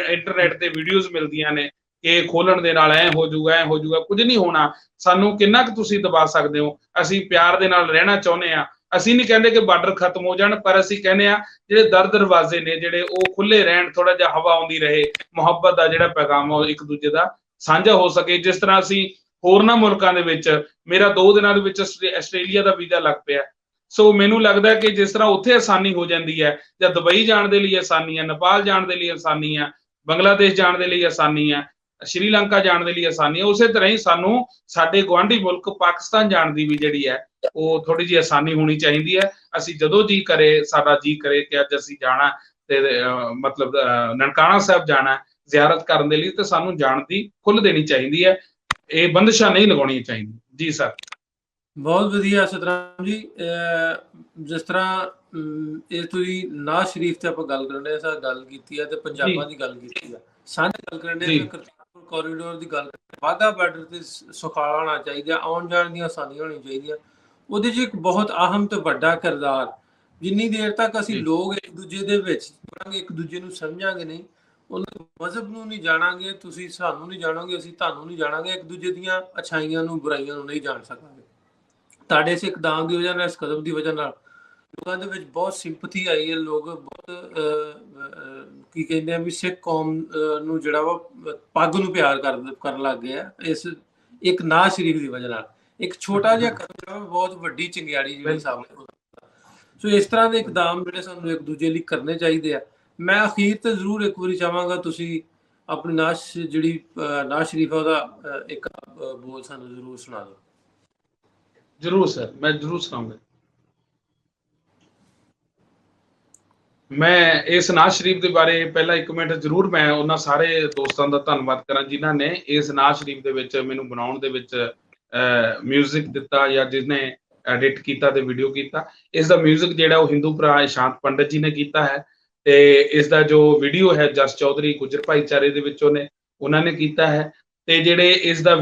ਇੰਟਰਨੈਟ ਤੇ ਵੀਡੀਓਜ਼ ਮਿਲਦੀਆਂ ਨੇ ਕਿ ਖੋਲਣ ਦੇ ਨਾਲ ਐ ਹੋ ਜਾਊਗਾ। ਕੁਝ ਨਹੀਂ ਹੋਣਾ। ਸਾਨੂੰ ਕਿੰਨਾ ਕੁ ਤੁਸੀਂ ਦਬਾ ਸਕਦੇ ਹੋ? ਅਸੀਂ ਪਿਆਰ ਦੇ ਨਾਲ ਰਹਿਣਾ ਚਾਹੁੰਦੇ ਆ। ਅਸੀਂ ਨਹੀਂ ਕਹਿੰਦੇ ਕਿ ਬਾਰਡਰ ਖਤਮ ਹੋ ਜਾਣ, ਪਰ ਅਸੀਂ ਕਹਿੰਦੇ ਆ ਜਿਹੜੇ ਦਰਵਾਜ਼ੇ ਨੇ ਜਿਹੜੇ ਉਹ ਖੁੱਲੇ ਰਹਿਣ, ਥੋੜਾ ਜਿਹਾ ਹਵਾ ਆਉਂਦੀ ਰਹੇ, ਮੁਹੱਬਤ ਦਾ ਜਿਹੜਾ ਪੈਗਾਮ ਉਹ ਇੱਕ ਦੂਜੇ ਦਾ ਸਾਂਝਾ ਹੋ ਸਕੇ। ਜਿਸ ਤਰ੍ਹਾਂ ਅਸੀਂ ਹੋਰਨਾਂ ਮੁਲਕਾਂ ਦੇ ਵਿੱਚ, ਮੇਰਾ 2 ਦਿਨਾਂ ਦੇ ਵਿੱਚ ਆਸਟ੍ਰੇਲੀਆ ਦਾ ਵੀਜ਼ਾ ਲੱਗ ਪਿਆ। ਸੋ ਮੈਨੂੰ ਲੱਗਦਾ ਕਿ ਜਿਸ ਤਰ੍ਹਾਂ ਉੱਥੇ ਆਸਾਨੀ ਹੋ ਜਾਂਦੀ ਹੈ, ਜਾਂ ਦੁਬਈ ਜਾਣ ਦੇ ਲਈ ਆਸਾਨੀ ਹੈ, ਨੇਪਾਲ ਜਾਣ ਦੇ ਲਈ ਆਸਾਨੀ ਹੈ, ਬੰਗਲਾਦੇਸ਼ ਜਾਣ ਦੇ ਲਈ ਆਸਾਨੀ ਹੈ, ਸ਼੍ਰੀਲੰਕਾ ਜਾਣ ਦੇ ਲਈ ਆਸਾਨੀ ਹੈ, ਉਸੇ ਤਰ੍ਹਾਂ ਹੀ ਸਾਨੂੰ ਸਾਡੇ ਗੁਆਂਢੀ ਮੁਲਕ ਪਾਕਿਸਤਾਨ ਜਾਣ ਦੀ ਵੀ ਜਿਹੜੀ ਹੈ ਉਹ ਥੋੜੀ ਜਿਹੀ ਆਸਾਨੀ ਹੋਣੀ ਚਾਹੀਦੀ ਹੈ। ਅਸੀਂ ਜਦੋਂ ਸਾਡਾ ਜੀ ਕਰੇ ਕਿ ਅੱਜ ਅਸੀਂ ਜਾਣਾ ਤੇ ਮਤਲਬ ਨਨਕਾਣਾ ਸਾਹਿਬ ਜਾਣਾ ਜ਼ਿਆਰਤ ਕਰਨ ਦੇ ਲਈ, ਤੇ ਸਾਨੂੰ ਜਾਣ ਦੀ ਖੁੱਲ੍ਹ ਦੇਣੀ ਚਾਹੀਦੀ ਹੈ। ਇਹ ਬੰਦਸ਼ਾਂ ਨਹੀਂ ਲਗਾਉਣੀਆਂ ਚਾਹੀਦੀਆਂ। ਜੀ ਸਰ, ਬਹੁਤ ਵਧੀਆ ਸਤਨਾਮ ਜੀ। ਜਿਸ ਤਰ੍ਹਾਂ ਇਹ ਤੁਸੀਂ ਨਾਜ਼ ਸ਼ਰੀਫ ਤੇ ਆਪਾਂ ਗੱਲ ਕਰਨ ਦੇ ਗੱਲ ਕੀਤੀ ਹੈ ਤੇ ਪੰਜਾਬਾਂ ਦੀ ਗੱਲ ਕੀਤੀ ਹੈ, ਸਾਂਝੀ ਗੱਲ ਕਰਨ ਦੇ ਕਰਤਾਰਪੁਰ ਕੋਰੀਡੋਰ ਦੀ ਗੱਲ, ਵਾਹਗਾ ਬਾਰਡਰ ਤੇ ਸੁਖਾਲਾ ਹੋਣਾ ਚਾਹੀਦਾ, ਆਉਣ ਜਾਣ ਦੀਆਂ ਆਸਾਨੀਆਂ ਹੋਣੀਆਂ ਚਾਹੀਦੀਆਂ। ਉਹਦੇ 'ਚ ਇੱਕ ਬਹੁਤ ਅਹਿਮ ਤੇ ਵੱਡਾ ਕਿਰਦਾਰ, ਜਿੰਨੀ ਦੇਰ ਤੱਕ ਅਸੀਂ ਲੋਕ ਇੱਕ ਦੂਜੇ ਦੇ ਵਿੱਚ ਜੁੜਾਂਗੇ, ਇੱਕ ਦੂਜੇ ਨੂੰ ਸਮਝਾਂਗੇ ਨਹੀਂ, ਉਹਨਾਂ ਮਜ਼ਹਬ ਨੂੰ ਨਹੀਂ ਜਾਣਾਂਗੇ, ਤੁਸੀਂ ਸਾਨੂੰ ਨਹੀਂ ਜਾਣੋਗੇ, ਅਸੀਂ ਤੁਹਾਨੂੰ ਨਹੀਂ ਜਾਣਾਂਗੇ, ਇੱਕ ਦੂਜੇ ਦੀਆਂ ਅੱਛਾਈਆਂ ਨੂੰ ਬੁਰਾਈਆਂ ਨੂੰ ਨਹੀਂ ਜਾਣ ਸਕਾਂਗੇ। ਤੁਹਾਡੇ ਇਸ ਇਕਦਾਮ ਦੀ ਵਜ੍ਹਾ ਨਾਲ, ਇਸ ਕਦਮ ਦੀ ਵਜ੍ਹਾ ਨਾਲ ਲੋਕਾਂ ਦੇ ਵਿੱਚ ਬਹੁਤ ਸਿੰਪਥੀ ਆਈ ਹੈ। ਲੋਕ ਬਹੁਤ ਕੀ ਕਹਿੰਦੇ ਆ ਵੀ ਸਿੱਖ ਕੌਮ ਨੂੰ ਜਿਹੜਾ ਵਾ ਪੱਗ ਨੂੰ ਪਿਆਰ ਕਰਨ ਲੱਗ ਗਏ ਆ। ਇੱਕ ਨਾਜ਼ ਸ਼ਰੀਫ ਦੀ ਵਜ੍ਹਾ ਨਾਲ। ਇੱਕ ਛੋਟਾ ਜਿਹਾ ਕਦਮ ਬਹੁਤ ਵੱਡੀ ਚੰਗਿਆੜੀ ਜਿਹੜੀ ਸਾਹਮਣੇ ਹੋ ਸਕਦਾ। ਸੋ ਇਸ ਤਰ੍ਹਾਂ ਦੇ ਇਕਦਾਮ ਜਿਹੜੇ ਸਾਨੂੰ ਇੱਕ ਦੂਜੇ ਲਈ ਕਰਨੇ ਚਾਹੀਦੇ ਆ। ਮੈਂ ਅਖੀਰ ਤੇ ਜ਼ਰੂਰ ਇੱਕ ਵਾਰੀ ਚਾਹਾਂਗਾ ਤੁਸੀਂ ਆਪਣੀ ਨਾਜ਼ ਜਿਹੜੀ ਨਾਜ਼ ਸ਼ਰੀਫ ਉਹਦਾ ਇੱਕ ਬੋਲ ਸਾਨੂੰ ਜ਼ਰੂਰ ਸੁਣਾ ਦਿਓ। ਜ਼ਰੂਰ ਸਰ, ਮੈਂ ਜ਼ਰੂਰ ਸੁਣਾਉਂਗਾ। ਮੈਂ ਇਸ ਨਾਜ਼ ਸ਼ਰੀਫ ਦੇ ਬਾਰੇ ਪਹਿਲਾਂ 1 ਮਿੰਟ ਜ਼ਰੂਰ ਮੈਂ ਉਹਨਾਂ ਸਾਰੇ ਦੋਸਤਾਂ ਦਾ ਧੰਨਵਾਦ ਕਰਾਂ ਜਿਨ੍ਹਾਂ ਨੇ ਇਸ ਨਾਜ਼ ਸ਼ਰੀਫ ਦੇ ਵਿੱਚ ਮੈਨੂੰ ਬਣਾਉਣ ਦੇ ਵਿੱਚ ਮਿਊਜ਼ਿਕ ਦਿੱਤਾ ਜਾਂ ਜਿਸਨੇ ਐਡਿਟ ਕੀਤਾ ਤੇ ਵੀਡੀਓ ਕੀਤਾ। ਇਸ ਦਾ ਮਿਊਜ਼ਿਕ ਜਿਹੜਾ ਉਹ ਹਿੰਦੂ ਭਰਾ ਇਸ਼ਾਂਤ ਪੰਡਤ ਜੀ ਨੇ ਕੀਤਾ ਹੈ ਤੇ ਇਸ ਦਾ ਜੋ ਵੀਡੀਓ ਹੈ ਜਸ ਚੌਧਰੀ ਗੁੱਜਰ ਭਾਈਚਾਰੇ ਦੇ ਵਿੱਚੋਂ ਨੇ ਉਹਨਾਂ ਨੇ ਕੀਤਾ ਹੈ ਤੇ ਜਿਹੜੇ ਇਸ ਦਾ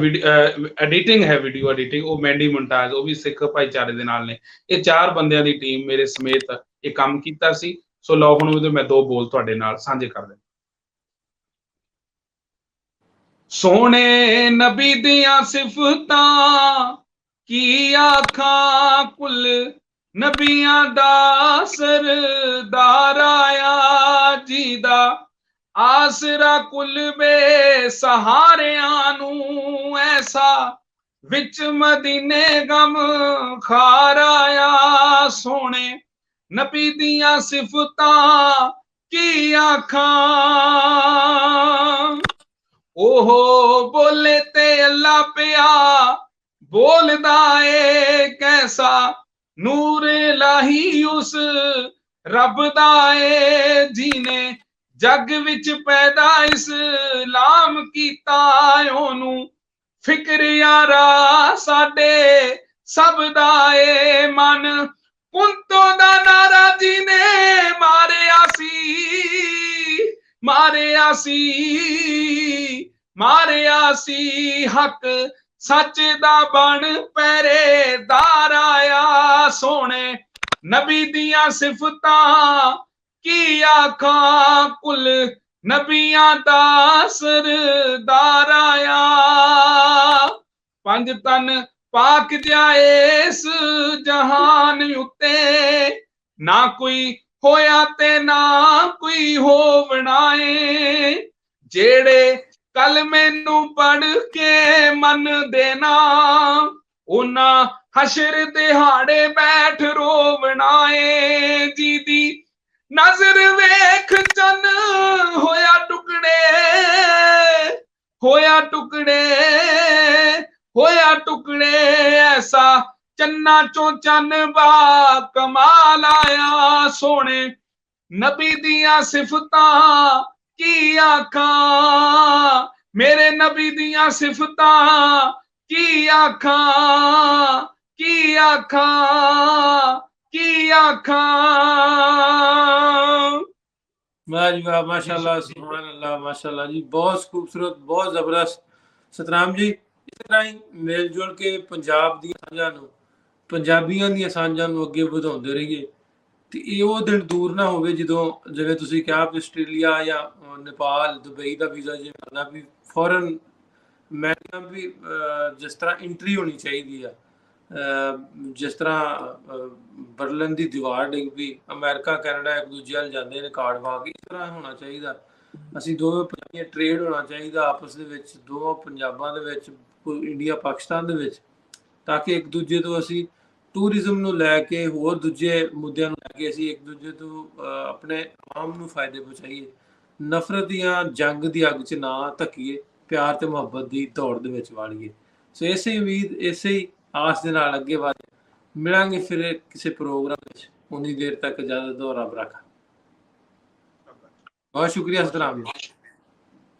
ਐਡੀਟਿੰਗ ਹੈ ਵੀਡੀਓ ਐਡੀਟਿੰਗ ਉਹ ਮੈਂਡੀ ਮੁੰਟਾਜ਼ ਉਹ ਵੀ ਸਿੱਖ ਭਾਈਚਾਰੇ ਦੇ ਨਾਲ ਨੇ। ਇਹ 4 ਬੰਦਿਆਂ ਦੀ ਟੀਮ ਮੇਰੇ ਸਮੇਤ ਇਹ ਕੰਮ ਕੀਤਾ ਸੀ। ਸੋ ਲਓ ਹੁਣ ਉਹਦੇ ਮੈਂ 2 ਬੋਲ ਤੁਹਾਡੇ ਨਾਲ ਸਾਂਝੇ ਕਰ ਦਿੰਦਾ। ਸੋਹਣੇ ਨਬੀ ਦੀਆਂ ਸਿਫਤਾਂ ਕੀ ਆਖਾਂ ਕੁੱਲ ਨਬੀਆਂ ਦਾ ਸਰਦਾਰ ਆਇਆ ਜੀ ਦਾ ਆਸਰਾ ਕੁੱਲ ਬੇ ਸਹਾਰਿਆਂ ਨੂੰ ਐਸਾ ਵਿੱਚ ਮਦੀਨੇ ਗਮ ਖਾਰ ਆਇਆ। ਸੋਹਣੇ ਨਬੀ ਦੀਆਂ ਸਿਫਤਾਂ ਕੀ ਆਖਾਂ ਉਹ ਬੋਲੇ ਤੇ ਅੱਲਾ ਪਿਆ ਬੋਲਦਾ ਏ ਕੈਸਾ ਨੂਰ ਇਲਾਹੀ ਉਸ ਰੱਬ ਦਾ ਏ ਜਿਹਨੇ ਜੱਗ ਵਿੱਚ ਪੈਦਾ ਇਸਲਾਮ ਕੀਤਾ ਉਹਨੂੰ ਫਿਕਰ ਯਾਰਾ ਸਾਡੇ ਸਭ ਦਾ ਏ ਮਨ ਕੁੰਤੋਂ ਦਾ ਨਾਰਾ ਜਿਹਨੇ ਮਾਰਿਆ ਸੀ ਹੱਕ ਸੱਚ ਦਾ ਬਣ ਪਹਿਰੇਦਾਰ ਆਇਆ। ਸੋਹਣੇ ਨਬੀ ਦੀਆਂ ਸਿਫਤਾਂ ਕੀ ਆਖਾਂ ਕੁੱਲ ਨਬੀਆਂ ਦਾ ਸਰਦਾਰ ਆਇਆ। 5 ਤਨ ਪਾਕ ਜਾਏ ਇਸ ਜਹਾਨ ਉੱਤੇ ਨਾ ਕੋਈ ਹੋਇਆ ਤੇ ਨਾ ਕੋਈ ਹੋਵਣਾ ਏ ਜਿਹੜੇ ਕਲਮੇ ਨੂੰ ਪੜ ਕੇ ਮੰਨਦੇ ਨਾ ਉਹਨਾਂ ਹਸ਼ਰ ਦਿਹਾੜੇ ਬੈਠ ਰੋਵਣਾ ਏ। ਜਿਹਦੀ ਨਜ਼ਰ ਵੇਖ ਚੰਨ ਹੋਇਆ ਟੁਕੜੇ ਐਸਾ ਚੰਨਾ ਚੋਂ ਚੰਨ ਬਾ ਕਮਾਲ ਆਇਆ। ਸੋਹਣੇ ਨਬੀ ਦੀਆਂ ਸਿਫਤਾਂ ਕੀ ਆਖਾਂ ਮੇਰੇ ਨਬੀ ਦੀਆਂ ਸਿਫਤਾਂ ਕੀ ਆਖਾਂ ਵਾਹ ਜੀ ਵਾਹ, ਮਾਸ਼ਾਅੱਲਾ, ਸੁਭਾਨ ਅੱਲਾਹ, ਮਾਸ਼ਾਅੱਲਾ ਜੀ, ਬਹੁਤ ਖੂਬਸੂਰਤ, ਬਹੁਤ ਜ਼ਬਰਦਸਤ। ਸਤਨਾਮ ਜੀ, ਇਸ ਤਰ੍ਹਾਂ ਹੀ ਮਿਲ ਜੁਲ ਕੇ ਪੰਜਾਬ ਦੀਆਂ ਸਾਂਝਾਂ ਨੂੰ, ਪੰਜਾਬੀਆਂ ਦੀਆਂ ਸਾਂਝਾਂ ਨੂੰ ਅੱਗੇ ਵਧਾਉਂਦੇ ਰਹੀਏ ਤੇ ਇਹ ਉਹ ਦਿਨ ਦੂਰ ਨਾ ਹੋਵੇ ਜਦੋਂ ਜਿਵੇਂ ਤੁਸੀਂ ਕਿਹਾ ਵੀ ਆਸਟ੍ਰੇਲੀਆ ਜਾਂ ਨੇਪਾਲ ਦੁਬਈ ਦਾ ਵੀਜ਼ਾ ਜੇ ਕਰਨਾ ਵੀ ਫੌਰਨ ਮੈਂ ਕਹਿੰਦਾ ਵੀ ਜਿਸ ਤਰ੍ਹਾਂ ਐਂਟਰੀ ਹੋਣੀ ਚਾਹੀਦੀ ਆ, ਜਿਸ ਤਰ੍ਹਾਂ ਬਰਲਿਨ ਦੀ ਦੀਵਾਰ ਡਿੱਗ ਪਈ, ਅਮਰੀਕਾ ਕੈਨੇਡਾ ਇੱਕ ਦੂਜੇ ਵੱਲ ਜਾਂਦੇ ਨੇ ਕਾਰਡ ਪਾ ਕੇ, ਇਸ ਤਰ੍ਹਾਂ ਹੋਣਾ ਚਾਹੀਦਾ। ਅਸੀਂ ਦੋਵੇਂ ਪੰਜਾਬੀਆਂ ਟ੍ਰੇਡ ਹੋਣਾ ਚਾਹੀਦਾ ਆਪਸ ਦੇ ਵਿੱਚ, ਦੋਵਾਂ ਪੰਜਾਬਾਂ ਦੇ ਵਿੱਚ, ਇੰਡੀਆ ਪਾਕਿਸਤਾਨ ਦੇ ਵਿੱਚ, ਤਾਂ ਕਿ ਇੱਕ ਦੂਜੇ ਤੋਂ ਅਸੀਂ ਟੂਰਿਜ਼ਮ ਨੂੰ ਲੈ ਕੇ ਹੋਰ ਦੂਜੇ ਮੁੱਦਿਆਂ ਨੂੰ ਲੈ ਕੇ ਅਸੀਂ ਇੱਕ ਦੂਜੇ ਤੋਂ ਆਪਣੇ ਆਮ ਨੂੰ ਫਾਇਦੇ ਪਹੁੰਚਾਈਏ, ਨਫ਼ਰਤ ਦੀਆਂ ਜੰਗ ਦੀ ਅੱਗ 'ਚ ਨਾ ਧੱਕੀਏ, ਪਿਆਰ ਤੇ ਮੁਹੱਬਤ ਦੀ ਦੌੜ ਦੇ ਵਿੱਚ ਵਾੜੀਏ। ਸੋ ਇਸੇ ਉਮੀਦ, ਇਸੇ ਆਸ ਦੇ ਨਾਲ ਅੱਗੇ ਵਧ ਮਿਲਾਂਗੇ ਫਿਰ ਕਿਸੇ ਪ੍ਰੋਗਰਾਮ ਵਿੱਚ। ਉਨੀ ਦੇਰ ਤੱਕ ਇਜਾਜ਼ਤ ਦਿਓ, ਰੱਬ ਰਾਖਾ। ਬਹੁਤ ਸ਼ੁਕਰੀਆ ਸਤਨਾਮ ਜੀ।